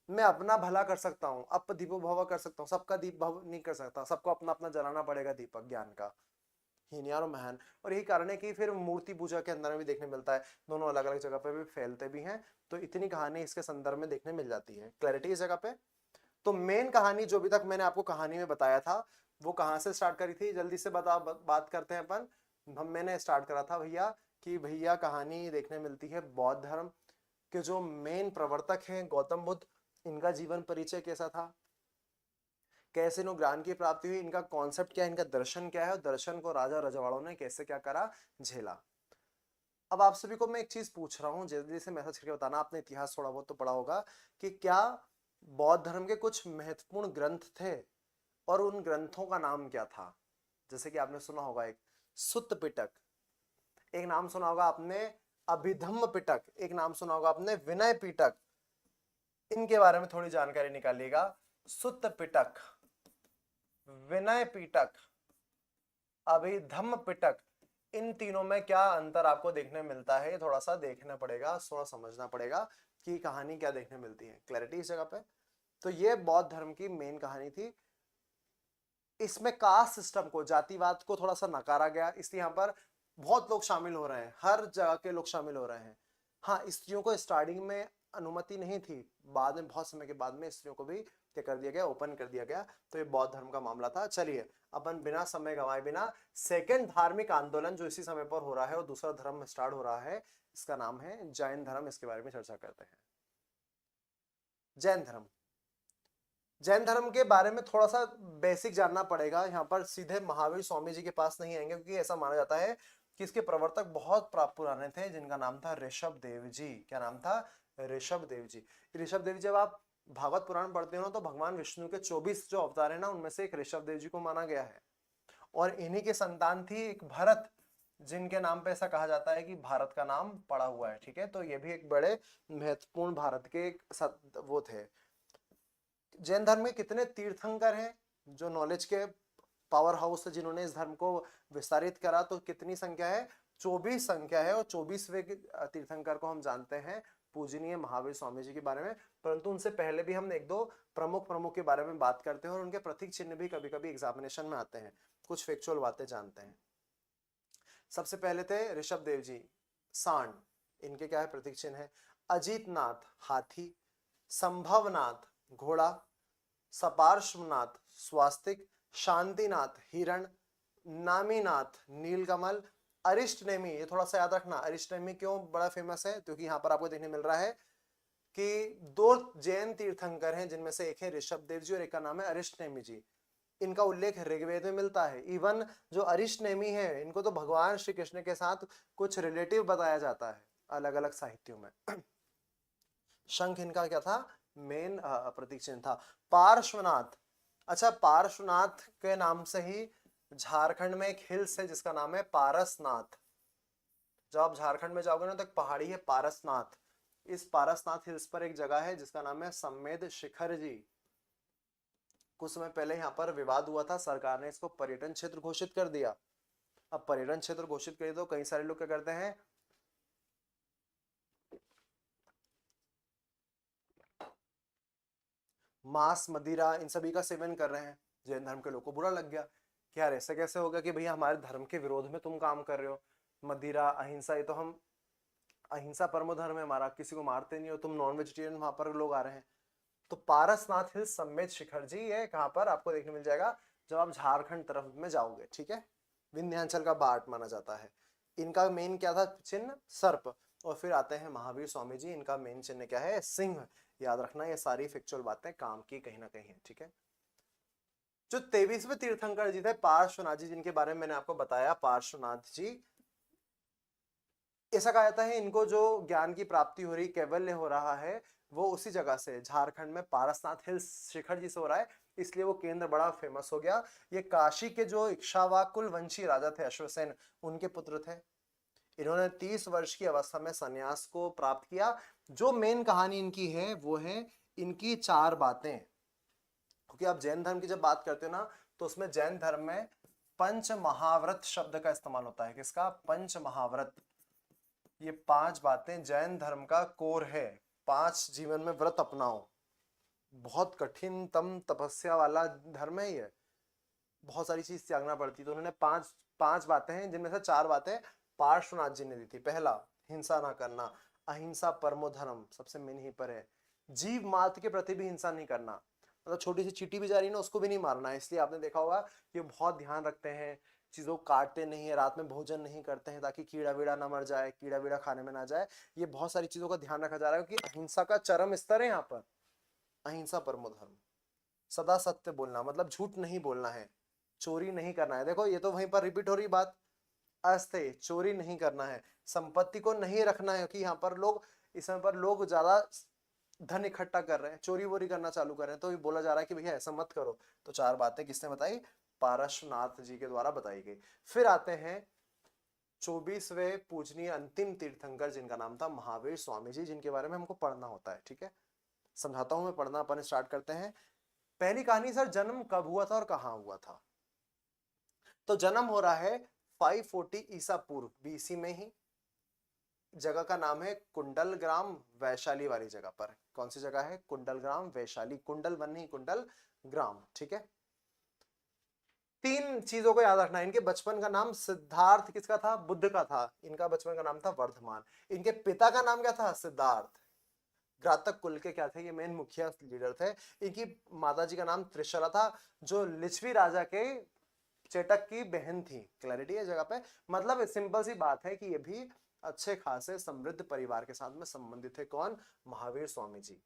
मैं अपना भला कर सकता हूँ, अप दीपो भव कर सकता हूँ, सबका दीप भव नहीं कर सकता, सबको अपना अपना जलाना पड़ेगा दीपक ज्ञान का। हीनयान और महान। और यही कारण है कि फिर मूर्ति पूजा के अंदर में भी देखने मिलता है, दोनों अलग अलग जगह पे भी फैलते भी हैं। तो इतनी कहानी इसके संदर्भ में देखने मिल जाती है। क्लैरिटी इस जगह पे? तो मेन कहानी जो अभी तक मैंने आपको कहानी में बताया था वो कहाँ से स्टार्ट करी थी, जल्दी से बात करते हैं अपन। मैंने स्टार्ट करा था भैया कि भैया कहानी देखने मिलती है बौद्ध धर्म के जो मेन प्रवर्तक हैं गौतम बुद्ध, इनका जीवन परिचय कैसा था, कैसे इन्हों ज्ञान की प्राप्ति हुई, इनका कॉन्सेप्ट क्या है, इनका दर्शन क्या है, और दर्शन को राजा रजवाड़ों ने कैसे क्या करा, झेला। अब आप सभी को मैं एक चीज पूछ रहा हूँ, जल्दी से मैसेज करके बताना, आपने इतिहास थोड़ा बहुत तो पढ़ा होगा, कि क्या बौद्ध धर्म के कुछ महत्वपूर्ण ग्रंथ थे और उन ग्रंथों का नाम क्या था? जैसे कि आपने सुना होगा एक सुत्त पिटक, एक नाम सुना होगा आपने अभिधम्म पिटक, एक नाम सुना होगा आपने विनय पिटक। इनके बारे में थोड़ी जानकारी निकालिएगा। सुत्त पिटक, विनय पिटक, अभिधम्म पिटक, इन तीनों में क्या अंतर आपको देखने मिलता है? थोड़ा सा देखना पड़ेगा, थोड़ा समझना पड़ेगा कि कहानी क्या देखने मिलती है। क्लैरिटी इस जगह पे? तो ये बौद्ध धर्म की मेन कहानी थी। इसमें कास्ट सिस्टम को, जातिवाद को थोड़ा सा नकारा गया, इसलिए यहाँ पर बहुत लोग शामिल हो रहे हैं, हर जगह के लोग शामिल हो रहे हैं। हाँ, स्त्रियों को स्टार्टिंग में अनुमति नहीं थी, बाद में बहुत समय के बाद में स्त्रियों को भी क्या कर दिया गया, ओपन कर दिया गया। तो ये बौद्ध धर्म का मामला था। चलिए अपन बिना समय गंवाए बिना सेकंड धार्मिक आंदोलन जो इसी समय पर हो रहा है और दूसरा धर्म स्टार्ट हो रहा है, इसका नाम है जैन धर्म, इसके बारे में चर्चा करते हैं। जैन धर्म, जैन धर्म के बारे में थोड़ा सा बेसिक जानना पड़ेगा। यहाँ पर सीधे महावीर स्वामी जी के पास नहीं आएंगे, क्योंकि ऐसा माना जाता है कि इसके प्रवर्तक बहुत पुराने थे, जिनका नाम था ऋषभ देव जी। क्या नाम था? ऋषभ देव जी। ऋषभ देव जी, जब आप भागवत पुराण पढ़ते हो ना, तो भगवान विष्णु के 24 जो अवतार है ना, उनमें से एक ऋषभ देव जी को माना गया है। और इन्हीं की संतान थी एक भरत, जिनके नाम पे ऐसा कहा जाता है कि भारत का नाम पड़ा हुआ है। ठीक है, तो ये भी एक बड़े महत्वपूर्ण भारत के वो थे। जैन धर्म में कितने तीर्थंकर हैं जो नॉलेज के पावर हाउस है, जिन्होंने इस धर्म को विस्तारित करा, तो कितनी संख्या है? 24 संख्या है। और 24वें तीर्थंकर को हम जानते हैं पूजनीय महावीर स्वामी जी के बारे में। परंतु उनसे पहले भी हम एक दो प्रमुख के बारे में बात करते हैं, और उनके प्रतीक चिन्ह भी कभी कभी एग्जामिनेशन में आते हैं। कुछ फैक्चुअल बातें जानते हैं। सबसे पहले थे ऋषभ देव जी, सांड, इनके क्या है प्रतीक चिन्ह है? अजीतनाथ हाथी, संभवनाथ घोड़ा, सपार्श्वनाथ स्वास्तिक, शांतिनाथ हिरण, नामीनाथ नीलकमल, अरिष्टनेमी, ये थोड़ा सा याद रखना, अरिष्टनेमी क्यों बड़ा फेमस है? क्योंकि यहाँ पर आपको देखने मिल रहा है कि दो जैन तीर्थंकर हैं, जिनमें से एक है ऋषभ देव जी और एक का नाम है अरिष्टनेमी जी। इनका उल्लेख ऋग्वेद में मिलता है। इवन जो अरिष्टनेमी है, इनको तो भगवान श्री कृष्ण के साथ कुछ रिलेटिव बताया जाता है अलग अलग साहित्यों में। शंख इनका क्या था? मेन प्रतीक चिन्ह था। पार्श्वनाथ, अच्छा, पार्श्वनाथ के नाम से ही झारखंड में एक हिल्स है जिसका नाम है पारसनाथ। जब आप झारखंड में जाओगे ना, तो एक पहाड़ी है पारसनाथ। इस पारसनाथ हिल्स पर एक जगह है जिसका नाम है सम्मेद शिखर जी। कुछ समय पहले यहाँ पर विवाद हुआ था, सरकार ने इसको पर्यटन क्षेत्र घोषित कर दिया। अब पर्यटन क्षेत्र घोषित कर तो कई सारे लोग क्या करते हैं, मांस मदिरा इन सभी का सेवन कर रहे हैं। जैन धर्म के लोग को बुरा लग गया कि यार ऐसा कैसे होगा कि भैया हमारे धर्म के विरोध में तुम काम कर रहे हो। मदिरा अहिंसा, ये तो हम अहिंसा परमो धर्म है हमारा, किसी को मारते नहीं हो, तुम नॉन वेजिटेरियन वहां पर लोग आ रहे हैं। तो पारसनाथ हिल्स सम्मेद शिखर जी, ये कहां पर आपको देखने मिल जाएगा? जब आप झारखंड तरफ में जाओगे। ठीक है, विंध्याचल का बार्ट माना जाता है। इनका मेन क्या था चिन्ह? सर्प। और फिर आते हैं महावीर स्वामी जी, इनका मेन चिन्ह क्या है? सिंह। याद रखना, ये सारी फैक्चुअल बातें काम की कहीं ना कहीं है। ठीक है, जो 23वें तीर्थंकर जी थे पार्श्वनाथ जी, जिनके बारे में मैंने आपको बताया, पार्श्वनाथ जी, ऐसा कहा जाता है इनको जो ज्ञान की प्राप्ति हो रही, कैवल्य हो रहा है, वो उसी जगह से झारखंड में पारसनाथ हिल्स शिखर जी से हो रहा है। इसलिए वो केंद्र बड़ा फेमस हो गया। ये काशी के जो इक्ष्वाकुल वंशी राजा थे अश्वसेन, उनके पुत्र थे। इन्होंने 30 वर्ष की अवस्था में संन्यास को प्राप्त किया। जो मेन कहानी इनकी है वो है इनकी 4 बातें। क्योंकि आप जैन धर्म की जब बात करते हो ना, तो उसमें जैन धर्म में पंच महाव्रत शब्द का इस्तेमाल होता है। किसका? पंच महाव्रत। ये 5 बातें जैन धर्म का कोर है। 5 जीवन में व्रत अपनाओ। बहुत कठिनतम तपस्या वाला धर्म है ये, बहुत सारी चीज त्यागना पड़ती है। तो उन्होंने पांच बातें हैं, जिनमें से 4 बातें पार्श्वनाथ जी ने दी थी। पहला, हिंसा ना करना, अहिंसा परमो धर्म, सबसे मेन ही पर है। जीव मात्र के प्रति भी हिंसा नहीं करना, मतलब छोटी सी चींटी भी जा रही है ना, उसको भी नहीं मारना है। इसलिए आपने देखा होगा कि बहुत ध्यान रखते हैं, चीजों को काटते नहीं है, रात में भोजन नहीं करते हैं ताकि कीड़ा वीड़ा ना मर जाए, कीड़ा वीड़ा खाने में ना जाए। ये बहुत सारी चीजों का ध्यान रखा जा रहा है, क्योंकि अहिंसा का चरम स्तर है यहाँ पर। अहिंसा परमो धर्म, सदा सत्य बोलना, मतलब झूठ नहीं बोलना है, चोरी नहीं करना है। देखो ये तो वहीं पर रिपीट हो रही बात, अस्ते चोरी नहीं करना है, संपत्ति को नहीं रखना है। कि यहाँ पर लोग, इस समय पर लोग ज्यादा धन इकट्ठा कर रहे हैं, चोरी वोरी करना चालू कर रहे हैं, तो ये बोला जा रहा है कि भैया ऐसा मत करो। तो 4 बातें किसने बताई? पार्श्वनाथ जी के द्वारा बताई गई। फिर आते हैं 24वें पूजनीय अंतिम तीर्थंकर, जिनका नाम था महावीर स्वामी जी, जिनके बारे में हमको पढ़ना होता है। ठीक है, समझाता हूं मैं, पढ़ना अपन स्टार्ट करते हैं। पहली कहानी, सर जन्म कब हुआ था और कहां हुआ था? तो जन्म हो रहा है 540 ईसा पूर्व बीसी में ही। जगह का नाम है कुंडल ग्राम, वैशाली वाली जगह पर। कौन सी जगह है? कुंडल ग्राम वैशाली, कुंडल वन नहीं, कुंडल ग्राम। ठीक है, 3 चीजों को याद रखना है। इनके बचपन का नाम सिद्धार्थ किसका था? बुद्ध का था। इनका बचपन का नाम था वर्धमान। इनके पिता का नाम क्या था? सिद्धार्थ। घातक कुल के क्या थे? ये मेन मुखिया लीडर थे। इनकी माताजी का नाम त्रिशला था, जो लिच्छवी राजा के चेटक की बहन थी। क्लैरिटी है जगह पे? मतलब सिंपल सी बात है कि ये भी अच्छे खासे समृद्ध परिवार के साथ में संबंधित है। कौन? महावीर स्वामी जी।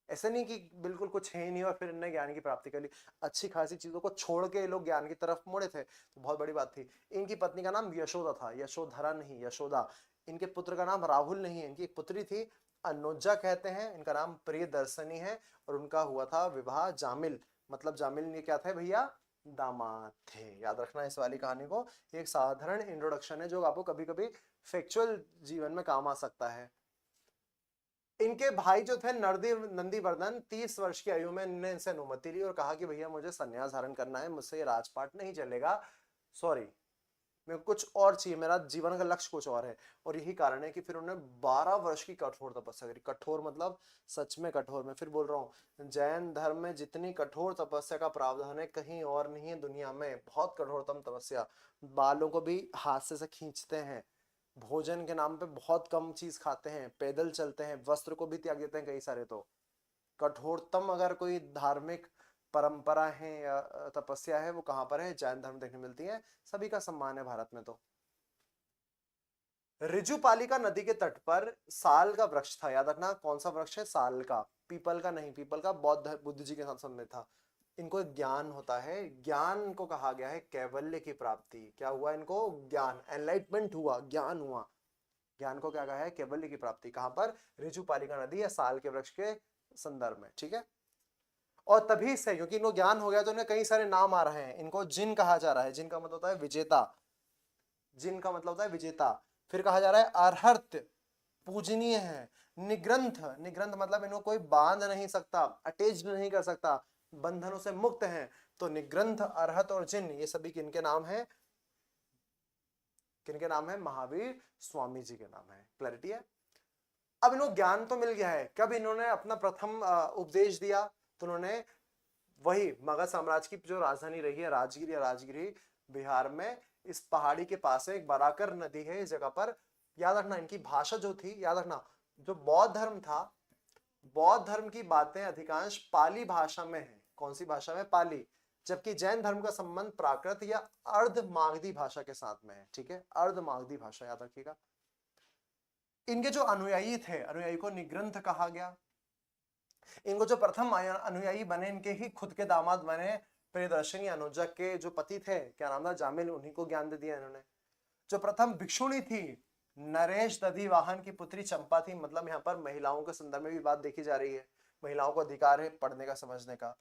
ऐसे नहीं कि बिल्कुल कुछ है ही नहीं और फिर इन्होंने ज्ञान की प्राप्ति कर ली। अच्छी खासी चीजों को छोड़ के लोग ज्ञान की तरफ मुड़े थे, तो बहुत बड़ी बात थी। इनकी पत्नी का नाम यशोदा था, यशोधरा नहीं, यशोदा। इनके पुत्र का नाम राहुल नहीं है, इनकी एक पुत्री थी अनुजा कहते हैं, इनका नाम प्रियदर्शनी है और उनका हुआ था विवाह जामिल, मतलब जामिल ये क्या थे भैया, दामाद थे। याद रखना इस वाली कहानी को, एक साधारण इंट्रोडक्शन है जो आपको कभी कभी फैक्चुअल जीवन में काम आ सकता है। इनके भाई जो थे नंदीवर्धन 30 वर्ष की आयु में इन्होंने इनसे अनुमति ली और कहा कि भैया मुझे संन्यास धारण करना है, मुझसे ये राजपाट नहीं चलेगा, सॉरी मेरे को कुछ और चाहिए, मेरा जीवन का लक्ष्य कुछ और है। और यही कारण है कि फिर उन्होंने 12 वर्ष की कठोर तपस्या करी। कठोर मतलब सच में कठोर, मैं फिर बोल रहा हूँ, जैन धर्म में जितनी कठोर तपस्या का प्रावधान है कहीं और नहीं है दुनिया में। बहुत कठोरतम तपस्या, बालों को भी हाथ से खींचते हैं, भोजन के नाम पे बहुत कम चीज खाते हैं, पैदल चलते हैं, वस्त्र को भी त्याग देते हैं कई सारे। तो कठोरतम अगर कोई धार्मिक परंपरा है या तपस्या है वो कहां पर है, जैन धर्म देखने मिलती है। सभी का सम्मान है भारत में। तो ऋजुपालिका नदी के तट पर साल का वृक्ष था। याद रखना कौन सा वृक्ष है, साल का, पीपल का नहीं, पीपल का बुद्ध जी के साथ संबंधित था। इनको ज्ञान होता है, ज्ञान को कहा गया है कैवल्य की प्राप्ति। क्या हुआ इनको, ज्ञान, एनलाइटमेंट हुआ, ज्ञान हुआ। ज्ञान को क्या कहा है, कैवल्य की प्राप्ति। कहां पर, ऋजुपालिका नदी या साल के वृक्ष के संदर्भ में, ठीक है। और तभी से, क्योंकि इनको ज्ञान हो गया तो इन्हें कई सारे नाम आ रहे हैं। इनको जिन कहा जा रहा है, जिन का मतलब होता है विजेता, जिन का मतलब होता है विजेता। फिर कहा जा रहा है अर्हत, पूजनीय है। निग्रंथ, निग्रंथ मतलब इनको कोई बांध नहीं सकता, अटैच नहीं कर सकता, बंधनों से मुक्त हैं। तो निग्रंथ, अर्हत और जिन, ये सभी किनके नाम है, किनके नाम है, महावीर स्वामी जी के नाम है। क्लैरिटी है। अब इनको ज्ञान तो मिल गया है, कब इन्होंने अपना प्रथम उपदेश दिया, तो उन्होंने वही मगध साम्राज्य की जो राजधानी रही है राजगीर या राजगिरी, बिहार में इस पहाड़ी के पास है, एक बराकर नदी है इस जगह पर। याद रखना इनकी भाषा जो थी, याद रखना जो बौद्ध धर्म था, बौद्ध धर्म की बातें अधिकांश पाली भाषा में है। कौन सी भाषा में, पाली। जबकि जैन धर्म का संबंध प्राकृत या अर्ध मागधी भाषा के साथ में है, ठीक है, अर्ध मागधी भाषा याद रखिएगा। इनके जो अनुयायी थे, अनुयायी को निग्रंथ कहा गया। इनको जो प्रथम अनुयायी बने, इनके ही खुद के दामाद बने, प्रियदर्शनी अनुजा के जो पति थे, क्या नाम था, जामिल, उन्हीं को ज्ञान दे दिया इन्होंने। जो प्रथम भिक्षुणी थी, नरेश दधी वाहन की पुत्री चंपा थी। मतलब यहाँ पर महिलाओं के संदर्भ में भी बात देखी जा रही है, महिलाओं को अधिकार है पढ़ने का, समझने का।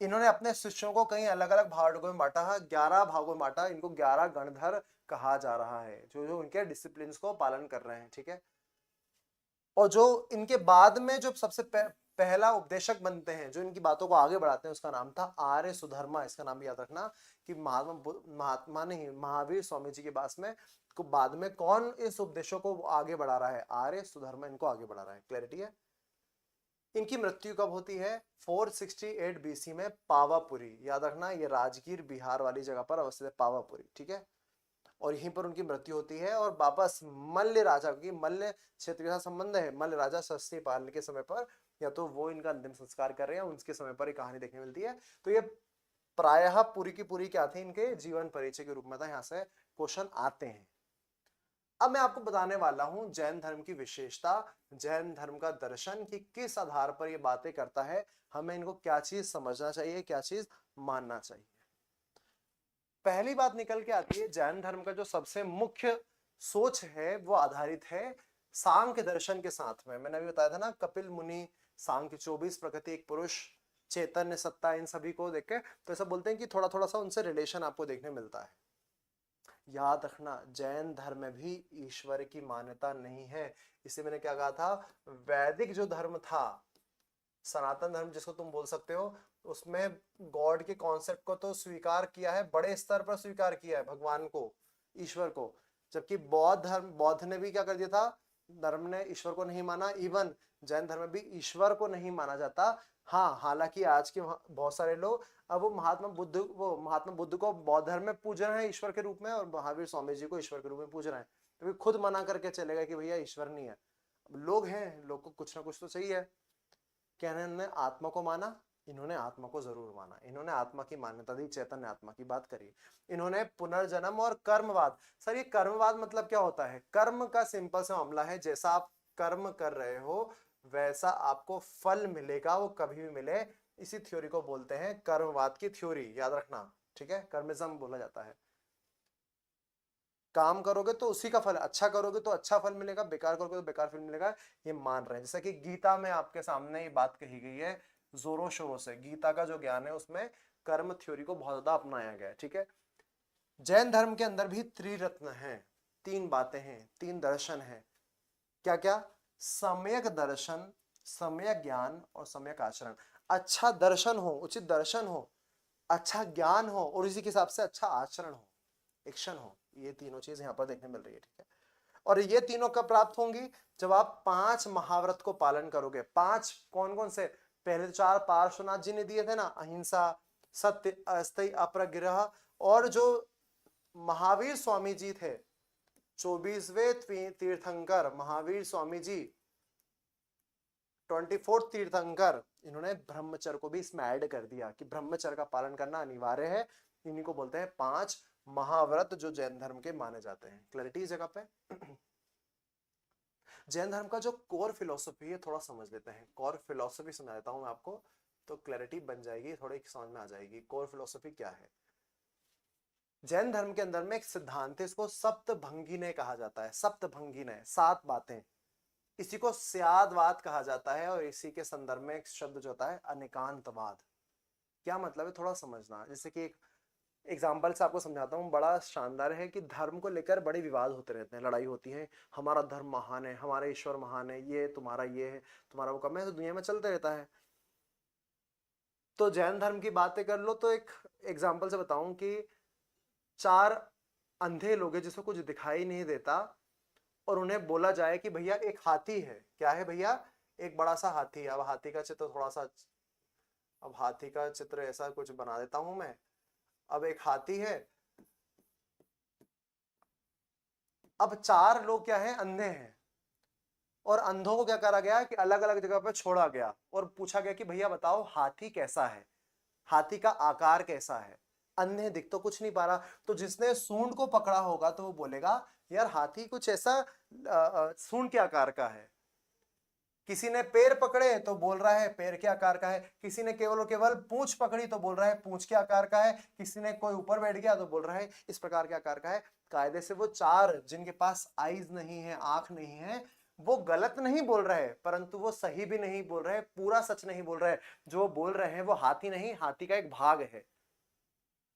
इन्होंने अपने शिष्यों को कई अलग अलग भागों में बांटा है, 11 भागों में बांटा। इनको 11 गणधर कहा जा रहा है, जो जो उनके डिसिप्लिन को पालन कर रहे हैं, ठीक है। और जो इनके बाद में जो सबसे पहला उपदेशक बनते हैं, जो इनकी बातों को आगे बढ़ाते हैं, उसका नाम था आर्य सुधर्मा। इसका नाम भी याद रखना कि महात्मा नहीं, महावीर स्वामी जी के पास में को बाद में कौन इस उपदेशों को आगे बढ़ा रहा है, आर्य सुधर्मा इनको आगे बढ़ा रहा है। क्लैरिटी है। इनकी मृत्यु कब होती है, 468 बीसी में पावापुरी। याद रखना ये राजगीर बिहार वाली जगह पर अवस्थित है, पावापुरी, ठीक है। और यहीं पर उनकी मृत्यु होती है। और वापस मल्ल राजा, क्योंकि मल्ल क्षेत्र के साथ संबंध है, मल्ल राजा सस्ती पालने के समय पर या तो वो इनका अंतिम संस्कार कर रहे हैं, उनके समय पर ये कहानी देखने मिलती है। तो ये प्रायः पूरी की पूरी क्या थी, इनके जीवन परिचय के रूप में था। यहाँ से क्वेश्चन आते हैं। अब मैं आपको बताने वाला हूं जैन धर्म की विशेषता, जैन धर्म का दर्शन कि किस आधार पर ये बातें करता है, हमें इनको क्या चीज समझना चाहिए, क्या चीज मानना चाहिए। पहली बात निकल के आती है, जैन धर्म का जो सबसे मुख्य सोच है वो आधारित है सांख्य दर्शन के साथ में। मैंने अभी बताया था ना, कपिल मुनि, सांख्य, 24 प्रकृति, एक पुरुष, चैतन्य सत्ता, इन सभी को देख के तो ऐसा बोलते हैं कि थोड़ा थोड़ा सा उनसे रिलेशन आपको देखने मिलता है। याद रखना जैन धर्म में भी ईश्वर की मान्यता नहीं है। इसे मैंने क्या कहा था, वैदिक जो धर्म था, सनातन धर्म जिसको तुम बोल सकते हो, उसमें गॉड के कॉन्सेप्ट को तो स्वीकार किया है, बड़े स्तर पर स्वीकार किया है भगवान को, ईश्वर को। जबकि बौद्ध धर्म, बौद्ध ने भी क्या कर दिया था, धर्म ने ईश्वर को नहीं माना। इवन जैन धर्म में भी ईश्वर को नहीं माना जाता। हाँ, हालांकि आज के बहुत सारे लोग अब वो महात्मा बुद्ध को बौद्ध धर्म में पूज रहे हैं ईश्वर के रूप में, और महावीर स्वामी जी को ईश्वर के रूप में पूज रहे हैं, क्योंकि खुद मना करके चले गए कि भैया ईश्वर नहीं है। लोग हैं, लोग को कुछ ना कुछ तो चाहिए। क्या इन्होंने आत्मा को माना, इन्होंने आत्मा को जरूर माना, इन्होंने आत्मा की मान्यता दी, चैतन्य आत्मा की बात करी। इन्होंने पुनर्जन्म और कर्मवाद। सर ये कर्मवाद मतलब क्या होता है, कर्म का सिंपल सा मामला है, जैसा आप कर्म कर रहे हो वैसा आपको फल मिलेगा, वो कभी भी मिले। इसी थ्योरी को बोलते हैं कर्मवाद की थ्योरी, याद रखना, ठीक है, कर्मिज्म बोला जाता है। काम करोगे तो उसी का फल, अच्छा करोगे तो अच्छा फल मिलेगा, बेकार करोगे तो बेकार फल मिलेगा, ये मान रहे हैं। जैसा कि गीता में आपके सामने ये बात कही गई है जोरों शोरों से, गीता का जो ज्ञान है उसमें कर्म थ्योरी को बहुत ज्यादा अपनाया गया है, ठीक है। जैन धर्म के अंदर भी त्रिरत्न हैं, तीन बातें हैं, तीन दर्शन हैं। क्या क्या? सम्यक दर्शन, सम्यक ज्ञान और सम्यक आचरण। अच्छा दर्शन हो, उचित दर्शन हो, अच्छा ज्ञान हो और इसी के हिसाब से अच्छा आचरण हो, एक्शन हो, ये तीनों चीज यहाँ पर देखने मिल रही है, ठीक है। और ये तीनों कब प्राप्त होंगी? जब आप 5 महाव्रत को पालन करोगे। 5 कौन कौन से? पहले 4 पार्श्वनाथ जी ने दिए थे ना, अहिंसा, सत्य, अस्तेय, अपरिग्रह। और जो महावीर स्वामी जी थे, 24वें तीर्थंकर महावीर स्वामी जी, 24th तीर्थंकर, इन्होंने ब्रह्मचर्य को भी इसमें ऐड कर दिया कि ब्रह्मचर्य का पालन करना अनिवार्य है। इन्हीं को बोलते हैं 5 महाव्रत जो जैन धर्म के माने जाते हैं। क्लैरिटी इस जगह पे? जैन धर्म का जो कोर फिलोसफी है थोड़ा समझ लेते हैं। कोर फिलोसफी समझा देता हूं मैं आपको, तो क्लैरिटी बन जाएगी, थोड़ी समझ में आ जाएगी कोर फिलोसफी क्या है। जैन धर्म के अंदर में एक सिद्धांत है, इसको सप्तभंगिनय कहा जाता है। सप्तभंगिनय, 7 बातें, इसी को स्यादवाद कहा जाता है। और इसी के संदर्भ में एक शब्द जो होता है अनेकांतवाद। क्या मतलब है थोड़ा समझना। जैसे कि एक एग्जाम्पल से आपको समझाता हूँ, बड़ा शानदार है कि धर्म को लेकर बड़े विवाद होते रहते हैं, लड़ाई होती है। हमारा धर्म महान है, हमारे ईश्वर महान है, ये तुम्हारा ये है, तुम्हारा वो कम है, तो दुनिया में चलते रहता है। तो जैन धर्म की बातें कर लो तो एक एग्जाम्पल से बताऊं कि 4 अंधे लोग हैं जिसको कुछ दिखाई नहीं देता, और उन्हें बोला जाए कि भैया एक हाथी है। क्या है भैया? एक बड़ा सा हाथी है। अब हाथी का चित्र थोड़ा सा, अब हाथी का चित्र ऐसा कुछ बना देता हूं मैं। अब एक हाथी है, अब 4 लोग क्या है? अंधे हैं। और अंधों को क्या करा गया कि अलग अलग जगह पर छोड़ा गया और पूछा गया कि भैया बताओ हाथी कैसा है, हाथी का आकार कैसा है। अंधे दिख तो कुछ नहीं पा रहा, तो जिसने सूंड को पकड़ा होगा तो वो बोलेगा यार हाथी कुछ ऐसा सूंड के आकार का है। किसी ने पैर पकड़े तो बोल रहा है पैर के आकार का है। किसी ने केवल और केवल पूंछ पकड़ी तो बोल रहा है पूंछ के आकार का है। किसी ने कोई ऊपर बैठ गया तो बोल रहा है इस प्रकार के आकार का है। कायदे से वो 4 जिनके पास आईज नहीं है, आंख नहीं है, वो गलत नहीं बोल रहे, परंतु वो सही भी नहीं बोल रहे, पूरा सच नहीं बोल रहे। जो बोल रहे हैं वो हाथी नहीं, हाथी का एक भाग है।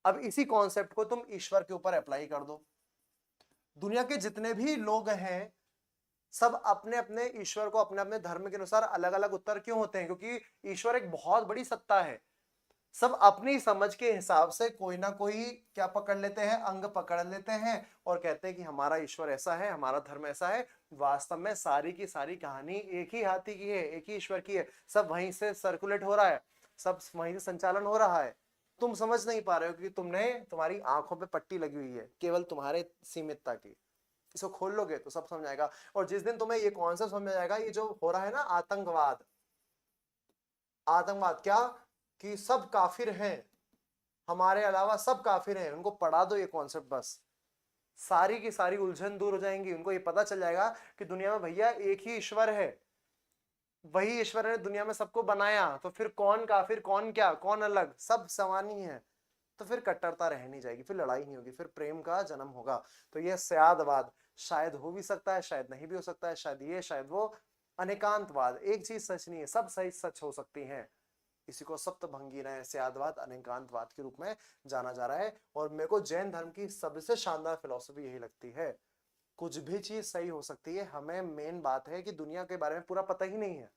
अब इसी कॉन्सेप्ट को तुम ईश्वर के ऊपर अप्लाई कर दो। दुनिया के जितने भी लोग हैं सब अपने अपने ईश्वर को अपने अपने धर्म के अनुसार अलग अलग उत्तर क्यों होते हैं? क्योंकि ईश्वर एक बहुत बड़ी सत्ता है। सब अपनी समझ के हिसाब से कोई ना कोई क्या पकड़ लेते हैं, अंग पकड़ लेते हैं और कहते हैं कि हमारा ईश्वर ऐसा है, हमारा धर्म ऐसा है। वास्तव में सारी की सारी कहानी एक ही हाथी की है, एक ही ईश्वर की है। सब वहीं से सर्कुलेट हो रहा है, सब वहीं से संचालन हो रहा है। तुम समझ नहीं पा रहे हो कि तुम्हारी आंखों पे पट्टी लगी हुई है केवल तुम्हारे सीमितता की। इसको खोल लोगे तो सब समझ आएगा। और जिस दिन तुम्हें ये कॉन्सेप्ट समझ आएगा, ये जो हो रहा है ना आतंकवाद, आतंकवाद क्या कि सब काफिर हैं, हमारे अलावा सब काफिर हैं, उनको पढ़ा दो ये कॉन्सेप्ट, बस सारी की सारी उलझन दूर हो जाएंगी। उनको ये पता चल जाएगा कि दुनिया में भैया एक ही ईश्वर है, वही ईश्वर ने दुनिया में सबको बनाया, तो फिर कौन काफिर, कौन क्या, कौन अलग, सब समान ही है। तो फिर कट्टरता रह नहीं जाएगी, फिर लड़ाई नहीं होगी, फिर प्रेम का जन्म होगा। तो यह स्यादवाद शायद हो भी सकता है, शायद नहीं भी हो सकता है, शायद ये शायद वो। अनेकांतवाद, एक चीज सच नहीं है, सब सही सच हो सकती हैं। इसी को सप्तभंगीनय स्यादवाद अनेकांतवाद के रूप में जाना जा रहा है। और मेरे को जैन धर्म की सबसे शानदार फिलॉसफी यही लगती है, कुछ भी चीज सही हो सकती है। हमें मेन बात है कि दुनिया के बारे में पूरा पता ही नहीं है।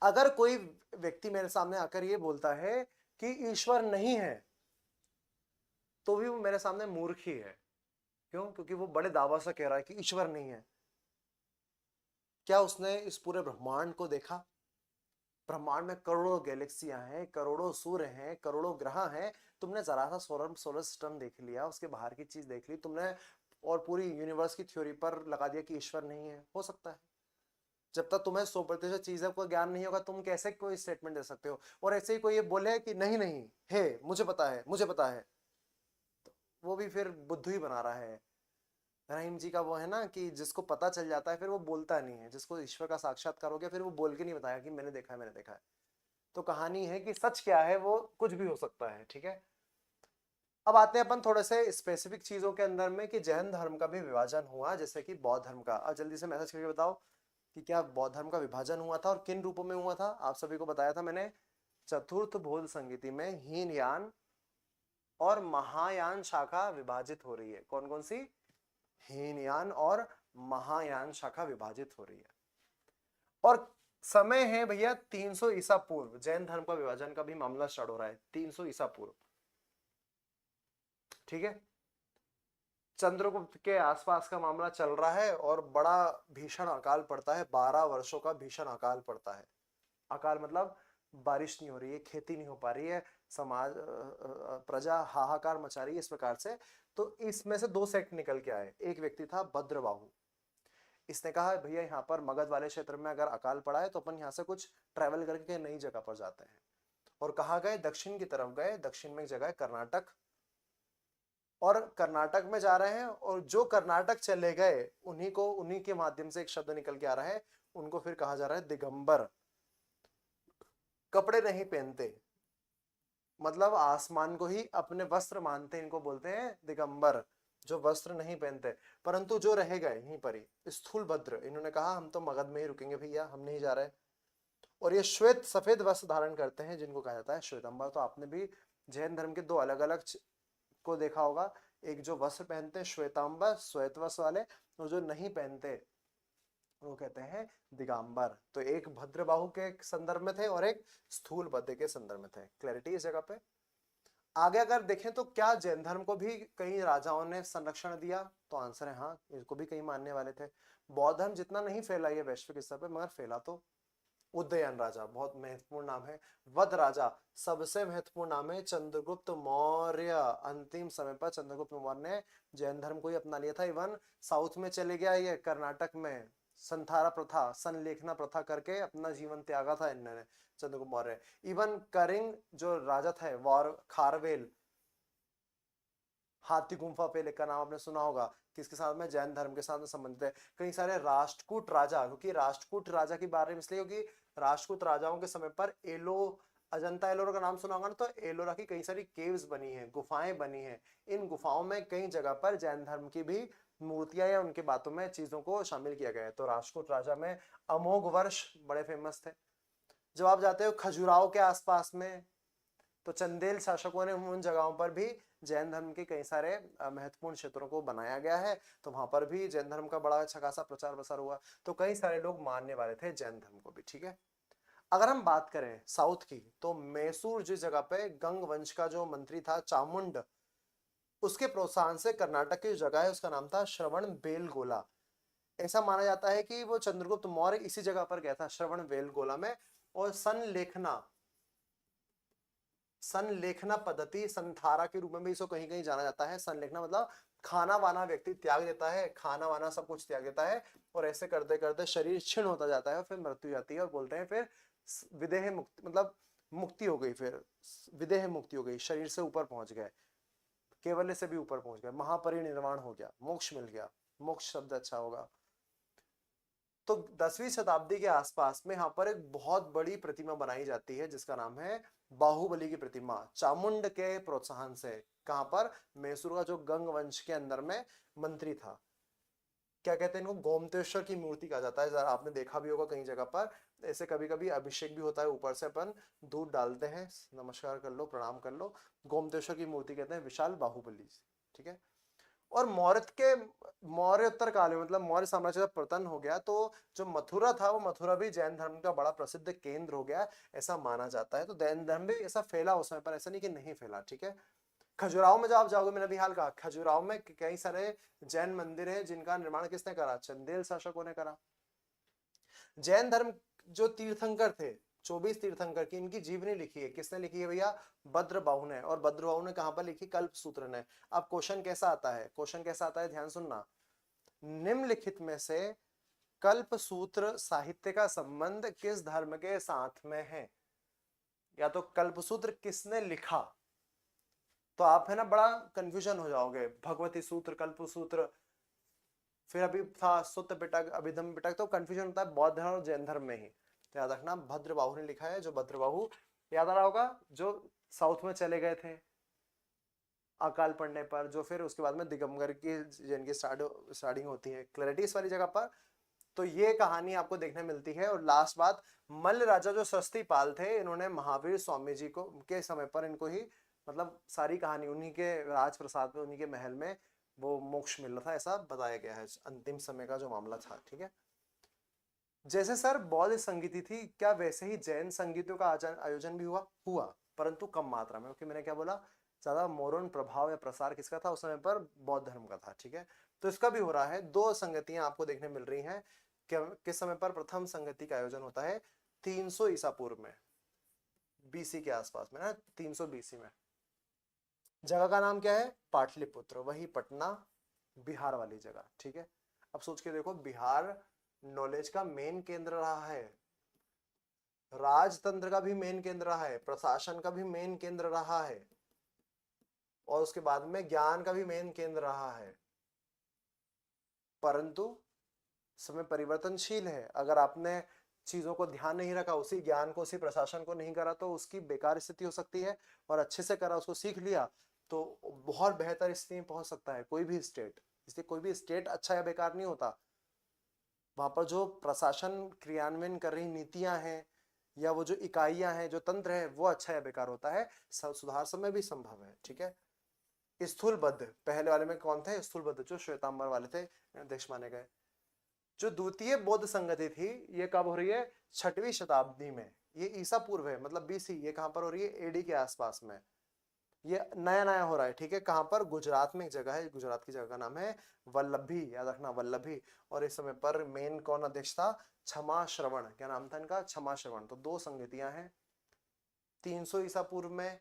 अगर कोई व्यक्ति मेरे सामने आकर ये बोलता है कि ईश्वर नहीं है, तो भी वो मेरे सामने मूर्ख ही है। क्यों? क्योंकि वो बड़े दावा से कह रहा है कि ईश्वर नहीं है। क्या उसने इस पूरे ब्रह्मांड को देखा? ब्रह्मांड में करोड़ों गैलेक्सियां हैं, करोड़ों सूर्य हैं, करोड़ों ग्रह हैं। तुमने जरा सा सोलर सिस्टम देख लिया, उसके बाहर की चीज देख ली तुमने, और पूरी यूनिवर्स की थ्योरी पर लगा दिया कि ईश्वर नहीं है। हो सकता है, जब तक तुम्हें 100% चीजों का ज्ञान नहीं होगा तुम कैसे कोई स्टेटमेंट दे सकते हो? और ऐसे ही कोई ये बोले कि नहीं नहीं है, मुझे पता है, मुझे पता है, तो वो भी फिर बुद्धू ही बना रहा है। रहीम जी का वो है ना कि जिसको पता चल जाता है फिर वो बोलता नहीं है, जिसको ईश्वर का साक्षात्कार हो गया फिर वो बोल के नहीं बताया कि मैंने देखा है, मैंने देखा है। तो कहानी है कि सच क्या है वो कुछ भी हो सकता है, ठीक है। अब आते हैं अपन थोड़े से स्पेसिफिक चीजों के अंदर में कि जैन धर्म का भी विभाजन हुआ जैसे कि बौद्ध धर्म का। अब जल्दी से मैसेज करके बताओ कि क्या बौद्ध धर्म का विभाजन हुआ था और किन रूपों में हुआ था। आप सभी को बताया था मैंने, चतुर्थ बौद्ध संगीति में हीनयान और महायान शाखा विभाजित हो रही है। कौन कौन सी? हीनयान और महायान शाखा विभाजित हो रही है। और समय है भैया 300 ईसा पूर्व, जैन धर्म का विभाजन का भी मामला स्टार्ट हो रहा है 300 ईसा पूर्व। ठीक है, चंद्रगुप्त के आसपास का मामला चल रहा है और बड़ा भीषण अकाल पड़ता है, 12 वर्षों का भीषण अकाल पड़ता है। अकाल मतलब बारिश नहीं हो रही है, खेती नहीं हो पा रही है, समाज प्रजा हाहाकार मचा रही है इस प्रकार से। तो इसमें से दो सेक्ट निकल के आए। एक व्यक्ति था भद्रबाहु, इसने कहा भैया यहाँ पर मगध वाले क्षेत्र में अगर अकाल पड़ा है तो अपन यहाँ से कुछ ट्रैवल करके नई जगह पर जाते हैं। और कहाँ गए? दक्षिण की तरफ गए। दक्षिण में एक जगह है कर्नाटक, और कर्नाटक में जा रहे हैं और जो कर्नाटक चले गए उन्हीं के माध्यम से एक शब्द निकल के आ रहा है, उनको फिर कहा जा रहा है दिगंबर। कपड़े नहीं पहनते, मतलब आसमान को ही अपने वस्त्र मानते, इनको बोलते हैं दिगंबर, जो वस्त्र नहीं पहनते। परंतु जो रह गए यहीं पर ही स्थूलभद्र, इन्होंने कहा हम तो मगध में ही रुकेंगे भैया, हम नहीं जा रहे। और ये श्वेत सफेद वस्त्र धारण करते हैं जिनको कहा जाता है श्वेतंबर। तो आपने भी जैन धर्म के दो अलग अलग को देखा होगा, एक जो वस्त्र पहनते हैं श्वेतांबर श्वेत वस्त्र वाले, और जो नहीं पहनते वो कहते हैं दिगंबर। तो एक भद्रबाहु के संदर्भ में थे और एक स्थूल भद्र के संदर्भ में थे। क्लैरिटी इस जगह पे। आगे अगर देखें तो क्या जैन धर्म को भी कई राजाओं ने संरक्षण दिया? तो आंसर है हाँ, इसको भी कई मानने वाले थे। बौद्ध धर्म जितना नहीं फैला ये वैश्विक स्तर पे, मगर फैला तो। उदयन राजा बहुत महत्वपूर्ण नाम है। वध राजा सबसे महत्वपूर्ण नाम है चंद्रगुप्त मौर्य। अंतिम समय पर चंद्रगुप्त मौर्य ने जैन धर्म को ही अपना लिया था। इवन साउथ में चले गया, ये कर्नाटक में संथारा प्रथा, संलेखना प्रथा करके अपना जीवन त्यागा था इन्होंने, चंद्रगुप्त मौर्य। इवन करिंग जो राजा थे, वॉर खारवेल, हाथी गुम्फा पेले का नाम आपने सुना होगा, किसके साथ में? जैन धर्म के साथ में संबंधित है। कई सारे राष्ट्रकूट राजा, क्योंकि राष्ट्रकूट राजा के बारे में इसलिए क्योंकि राष्ट्रकूट राजाओं के समय पर अजंता एलोरा का नाम सुना होगा ना, तो एलोरा की कई सारी केव्स बनी है, गुफाएं बनी है। इन गुफाओं में कई जगह पर जैन धर्म की भी मूर्तियां या उनके बातों में चीजों को शामिल किया गया है। तो राष्ट्रकूट राजा में अमोघ वर्ष बड़े फेमस थे। जब आप जाते हो खजुराहो के आसपास में, तो चंदेल शासकों ने उन जगहों पर भी जैन धर्म के कई सारे महत्वपूर्ण क्षेत्रों को बनाया गया है। तो वहां पर भी जैन धर्म का बड़ा अच्छा खासा प्रचार प्रसार हुआ। तो कई सारे लोग मानने वाले थे जैन धर्म को भी। ठीक है, अगर हम बात करें साउथ की, तो मैसूर जिस जगह पे गंग वंश का जो मंत्री था चामुंड, उसके प्रोत्साहन से कर्नाटक की जगह है उसका नाम था श्रवण बेलगोला। ऐसा माना जाता है कि वो चंद्रगुप्त मौर्य इसी जगह पर गया था, श्रवण बेलगोला में। और संलेखना पद्धति संथारा के रूप में भी इसको कहीं कहीं जाना जाता है। संलेखना मतलब खाना वाना व्यक्ति त्याग देता है, खाना वाना सब कुछ त्याग देता है, और ऐसे करते करते शरीर क्षीण होता जाता है और फिर मृत्यु जाती है। और बोलते हैं फिर विदेह मुक्ति, मतलब मुक्ति हो गई, फिर विदेह मुक्ति हो गई, शरीर से ऊपर पहुंच गए, केवल्य से भी ऊपर पहुंच गए, महापरिनिर्वाण हो गया, मोक्ष मिल गया। मोक्ष शब्द अच्छा होगा। तो 10वीं शताब्दी के आसपास में यहाँ पर एक बहुत बड़ी प्रतिमा बनाई जाती है जिसका नाम है बाहुबली की प्रतिमा, चामुंड के प्रोत्साहन से। कहां पर? मैसूर का जो गंग वंश के अंदर में मंत्री था। क्या कहते हैं इनको? गोमतेश्वर की मूर्ति कहा जाता है। जरा आपने देखा भी होगा कई जगह पर ऐसे कभी कभी अभिषेक भी होता है, ऊपर से अपन दूध डालते हैं, नमस्कार कर लो, प्रणाम कर लो। गोमतेश्वर की मूर्ति कहते हैं विशाल बाहुबली। ठीक है। और मौर्य उत्तर काल में, मतलब मौर्य साम्राज्य का पतन हो गया, तो जो मथुरा था वो मथुरा भी जैन धर्म का बड़ा प्रसिद्ध केंद्र हो गया, ऐसा माना जाता है। तो जैन धर्म भी ऐसा फैला उस समय पर, ऐसा नहीं कि नहीं फैला। ठीक है। खजुराहो में जब आप जाओगे, मैंने अभी हाल कहा, खजुराहो में कई सारे जैन मंदिर हैं जिनका निर्माण किसने करा? चंदेल शासकों ने करा। जैन धर्म जो तीर्थंकर थे, 24 तीर्थंकर की, इनकी जीवनी लिखी है। किसने लिखी है भैया? भद्रबाहु ने। और भद्रबाहु ने कहां पर लिखी? कल्पसूत्र ने। अब क्वेश्चन कैसा आता है? क्वेश्चन कैसा आता है, ध्यान सुनना। निम्नलिखित में से कल्पसूत्र साहित्य का संबंध किस धर्म के साथ में है? या तो कल्पसूत्र किसने लिखा, तो आप है ना बड़ा कंफ्यूजन हो जाओगे। भगवती सूत्र, कल्पसूत्र, फिर अभी था सुत्त पिटक, अभिधम पिटक, तो कंफ्यूजन होता है बौद्ध धर्म और जैन धर्म में ही। तो याद रखना भद्रबाहु ने लिखा है। जो भद्रबाहु याद आ रहा होगा, जो साउथ में चले गए थे, अकाल पड़ने पर, जो फिर उसके बाद में दिगंबर की जिनकी स्टार्टिंग होती है क्लैरिटी इस वाली जगह पर। तो ये कहानी आपको देखने मिलती है। और लास्ट बात, मल्ल राजा जो सस्तीपाल थे, इन्होंने महावीर स्वामी जी को के समय पर इनको ही मतलब सारी कहानी उन्हीं के राजप्रसाद में, उन्हीं के महल में वो मोक्ष मिल रहा था, ऐसा बताया गया है अंतिम समय का जो मामला था। ठीक है, जैसे सर बौद्ध संगीति थी, क्या वैसे ही जैन संगीतों का आयोजन भी हुआ परंतु कम मात्रा में, क्योंकि मैंने क्या बोला, ज्यादा मोरन प्रभाव या प्रसार किसका था उस समय पर, बौद्ध धर्म का था। ठीक है, तो इसका भी हो रहा है। दो संगतियां आपको देखने मिल रही हैं। किस समय पर प्रथम संगति का आयोजन होता है? 300 ईसा पूर्व में, बीसी के आसपास में ना, 300 बीसी में। जगह का नाम क्या है? पाटलिपुत्र, वही पटना बिहार वाली जगह। ठीक है, अब सोच के देखो, बिहार नॉलेज का मेन केंद्र रहा है, राजतंत्र का भी मेन केंद्र रहा है, प्रशासन का भी मेन केंद्र रहा है, और उसके बाद में ज्ञान का भी मेन केंद्र रहा है। परंतु समय परिवर्तनशील है। अगर आपने चीजों को ध्यान नहीं रखा, उसी ज्ञान को, उसी प्रशासन को नहीं करा, तो उसकी बेकार स्थिति हो सकती है। और अच्छे से करा, उसको सीख लिया, तो बहुत बेहतर स्थिति में पहुंच सकता है कोई भी स्टेट। इसलिए कोई भी स्टेट अच्छा या बेकार नहीं होता, वहां पर जो प्रशासन क्रियान्वयन कर रही नीतियां हैं, या वो जो इकाइयां हैं, जो तंत्र है, वो अच्छा या बेकार होता है। सुधार समय भी संभव है। ठीक है, स्थूलबद्ध पहले वाले में कौन थे? स्थूलबद्ध जो श्वेतांबर वाले थे, अध्यक्ष माने गए। जो द्वितीय बौद्ध संगति थी, ये कब हो रही है? 6वीं शताब्दी में। ये ईसा पूर्व है, मतलब बीसी। ये कहां पर हो रही है? एडी के आसपास में। ये नया नया हो रहा है। ठीक है, कहां पर? गुजरात में एक जगह है, गुजरात की जगह का नाम है वल्लभी, याद रखना, वल्लभी। और इस समय पर मेन कौन अध्यक्ष था? क्षमा श्रवण। क्या नाम था इनका? क्षमा श्रवण। तो दो संगतियां हैं, 300 ईसा पूर्व में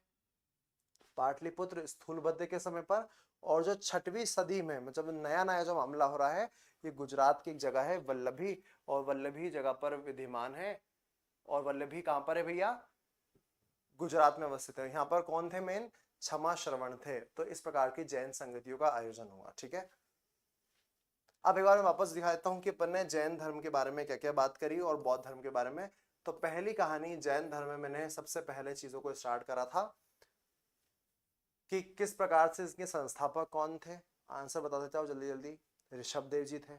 पाटलिपुत्र स्थूलबद्ध के समय पर, और जो 6वीं सदी में, मतलब नया नया जो मामला हो रहा है, ये गुजरात की एक जगह है वल्लभी, और वल्लभी जगह पर विद्यमान है। और वल्लभी कहां पर है भैया? गुजरात में अवस्थित है। यहाँ पर कौन थे मेन? क्षमा श्रवण थे। तो इस प्रकार की जैन संगतियों का आयोजन हुआ। ठीक है, अब एक बार मैं वापस दिखा देता हूँ कि अपन ने जैन धर्म के बारे में क्या क्या बात करी और बौद्ध धर्म के बारे में। तो पहली कहानी, जैन धर्म में मैंने सबसे पहले चीजों को स्टार्ट करा था कि किस प्रकार से इसके संस्थापक कौन थे। आंसर बता देता हूँ जल्दी जल्दी। ऋषभ देव जी थे।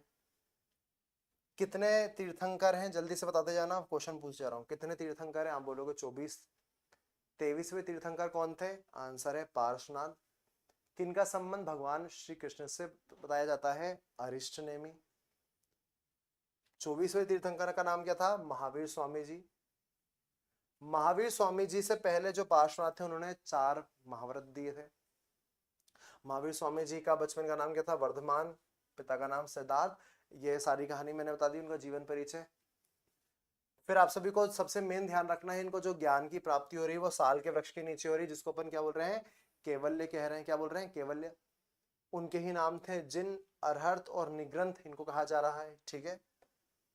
कितने तीर्थंकर हैं? जल्दी से बताते जाना, क्वेश्चन पूछ जा रहा हूँ। कितने तीर्थंकर हैं? आप बोलोगे 24। 23वें तीर्थंकर कौन थे? आंसर है पार्श्वनाथ। किनका संबंध भगवान श्री कृष्ण से बताया जाता है? अरिष्ट नेमी। 24वें तीर्थंकर का नाम क्या था? महावीर स्वामी जी। महावीर स्वामी जी से पहले जो पार्श्वनाथ थे, उन्होंने 4 महाव्रत दिए थे। महावीर स्वामी जी का बचपन का नाम क्या था? वर्धमान। पिता का नाम सिद्धार्थ। ये सारी कहानी मैंने बता दी, उनका जीवन परिचय। फिर आप सभी को सबसे मेन ध्यान रखना है, इनको जो ज्ञान की प्राप्ति हो रही है वो साल के वृक्ष के नीचे हो रही है, जिसको अपन क्या बोल रहे हैं? केवल्य कह रहे हैं। क्या बोल रहे हैं? केवल्य। उनके ही नाम थे जिन, अरहर्त और निग्रंथ इनको कहा जा रहा है। ठीक है,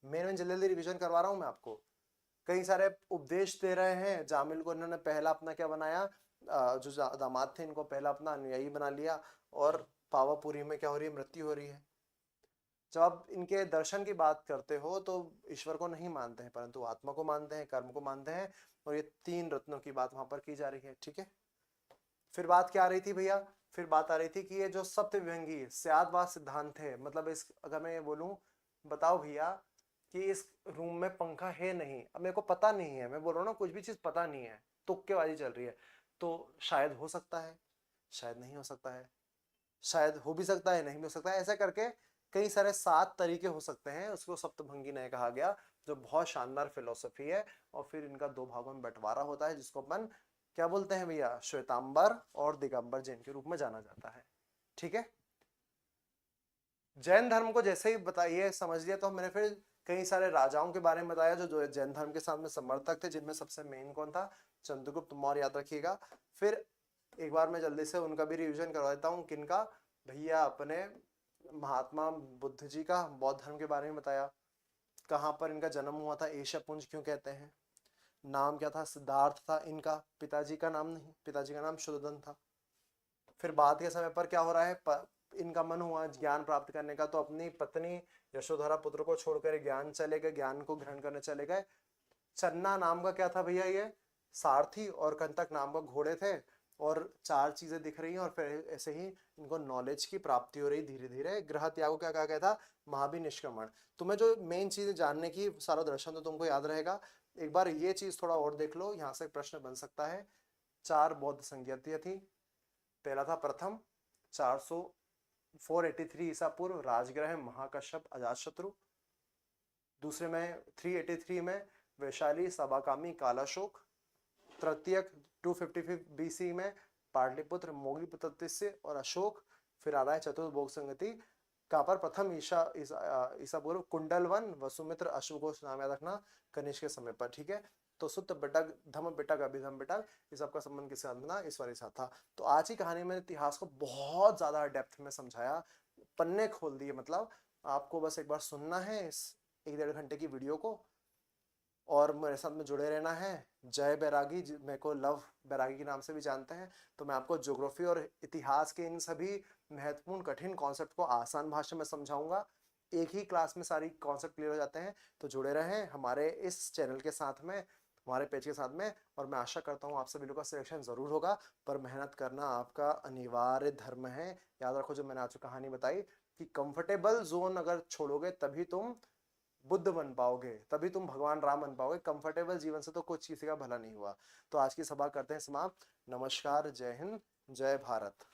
मेन जल्दी जल्दी रिविजन करवा रहा हूं मैं आपको। कई सारे उपदेश दे रहे हैं। जामिल को इन्होंने पहला अपना क्या बनाया? जो दामाद थे, इनको पहला अपना अनुयायी बना लिया। और पावापुरी में क्या हो रही है? मृत्यु हो रही है। जब आप इनके दर्शन की बात करते हो तो ईश्वर को नहीं मानते हैं, परंतु आत्मा को मानते हैं, कर्म को मानते हैं। और ये 3 रत्नों की बात वहां पर की जा रही है। ठीक है, फिर बात क्या आ रही थी भैया? फिर बात आ रही थी कि ये जो सप्तविहंगी स्यादवाद सिद्धांत है, मतलब इस, अगर मैं ये बोलूं, बताओ भैया कि इस रूम में पंखा है नहीं, अब मेरे को पता नहीं है, मैं बोल रहा हूँ ना, कुछ भी चीज पता नहीं है, तुक्केबाजी चल रही है, तो शायद हो सकता है, शायद नहीं हो सकता है, शायद हो भी सकता है, नहीं भी हो सकता है। ऐसा करके कई सारे 7 तरीके हो सकते हैं, उसको सप्तभंगी नहीं कहा गया, जो बहुत शानदार फिलोसफी है। और फिर इनका 2 भागों में बंटवारा होता है, जिसको अपन क्या बोलते हैं भैया? श्वेतांबर और दिगंबर जैन के रूप में जाना जाता है। ठीक है, जैन धर्म को जैसे ही बताइए समझ लिया, तो मैंने फिर कई सारे राजाओं के बारे में बताया जो जैन धर्म के साथ में समर्थक थे, जिनमें सबसे मेन कौन था? चंद्रगुप्त मौर्य, याद रखिएगा। फिर एक बार मैं जल्दी से उनका भी रिवीजन करवा देता हूँ। किनका भैया? अपने महात्मा बुद्ध जी का बौद्ध धर्म के बारे में बताया। कहाँ पर इनका जन्म हुआ था? एशिया पुंज क्यों कहते हैं? नाम क्या था? सिद्धार्थ था इनका, पिताजी का नाम नहीं, पिताजी का नाम शुद्धोधन था। फिर बाद के समय पर क्या हो रहा है? इनका मन हुआ ज्ञान प्राप्त करने का, तो अपनी पत्नी यशोधरा पुत्र को छोड़कर ज्ञान चले गए, ज्ञान को ग्रहण करने चले गए। चन्ना नाम का क्या था भैया? ये सारथी, और कंटक नाम का घोड़े थे। और 4 चीजें दिख रही हैं और फिर ऐसे ही इनको नॉलेज की प्राप्ति हो रही धीरे धीरे। ग्रह त्याग को क्या कहा गया था? महाभिनिष्क्रमण। तुम्हें जो मेन चीजें जानने की, सारा दर्शन तो तुमको याद रहेगा, एक बार ये चीज थोड़ा और देख लो, यहाँ से एक प्रश्न बन सकता है। 4 बौद्ध संज्ञत्तियां थी। पहला था प्रथम 483 ईसा पूर्व, राजग्रह महाकश्यप अजातशत्रु। दूसरे में 383 में वैशाली सभाकामी कालाशोक। तृतीयक 255 बीसी में पाटलिपुत्र मोगली प्रतिष्य और अशोक। फिर आ रहा है चतुर्थ भोग संगति का पर प्रथम ईसा पूर्व कुंडलवन वसुमित्र अश्वघोष, नाम याद रखना, कनिष्क के समय पर। ठीक है, तो सुत बिटक धम बिटक अभिधम बिटक, इस सबका संबंध किसके साथ बना? ईश्वरी साथ था। तो आज की कहानी में इतिहास को बहुत ज्यादा डेप्थ में समझाया, पन्ने खोल दिए। मतलब आपको बस एक बार सुनना है इस 1-1.5 घंटे की वीडियो को और मेरे साथ में जुड़े रहना है। जय बैरागी, मेरे को लव बैरागी के नाम से भी जानते हैं। तो मैं आपको ज्योग्राफी और इतिहास के इन सभी महत्वपूर्ण कठिन कॉन्सेप्ट को आसान भाषा में समझाऊंगा। एक ही क्लास में सारी कॉन्सेप्ट क्लियर हो जाते हैं। तो जुड़े रहें हमारे इस चैनल के साथ में, हमारे पेज के साथ में। और मैं आशा करता हूँ आप सभी लोगों का सिलेक्शन जरूर होगा, पर मेहनत करना आपका अनिवार्य धर्म है। याद रखो जो मैंने आज कहानी बताई कि कंफर्टेबल जोन अगर छोड़ोगे तभी तुम बुद्ध बन पाओगे, तभी तुम भगवान राम बन पाओगे। कंफर्टेबल जीवन से तो कुछ किसी का भला नहीं हुआ। तो आज की सभा करते हैं समाप्त। नमस्कार, जय हिंद, जय भारत।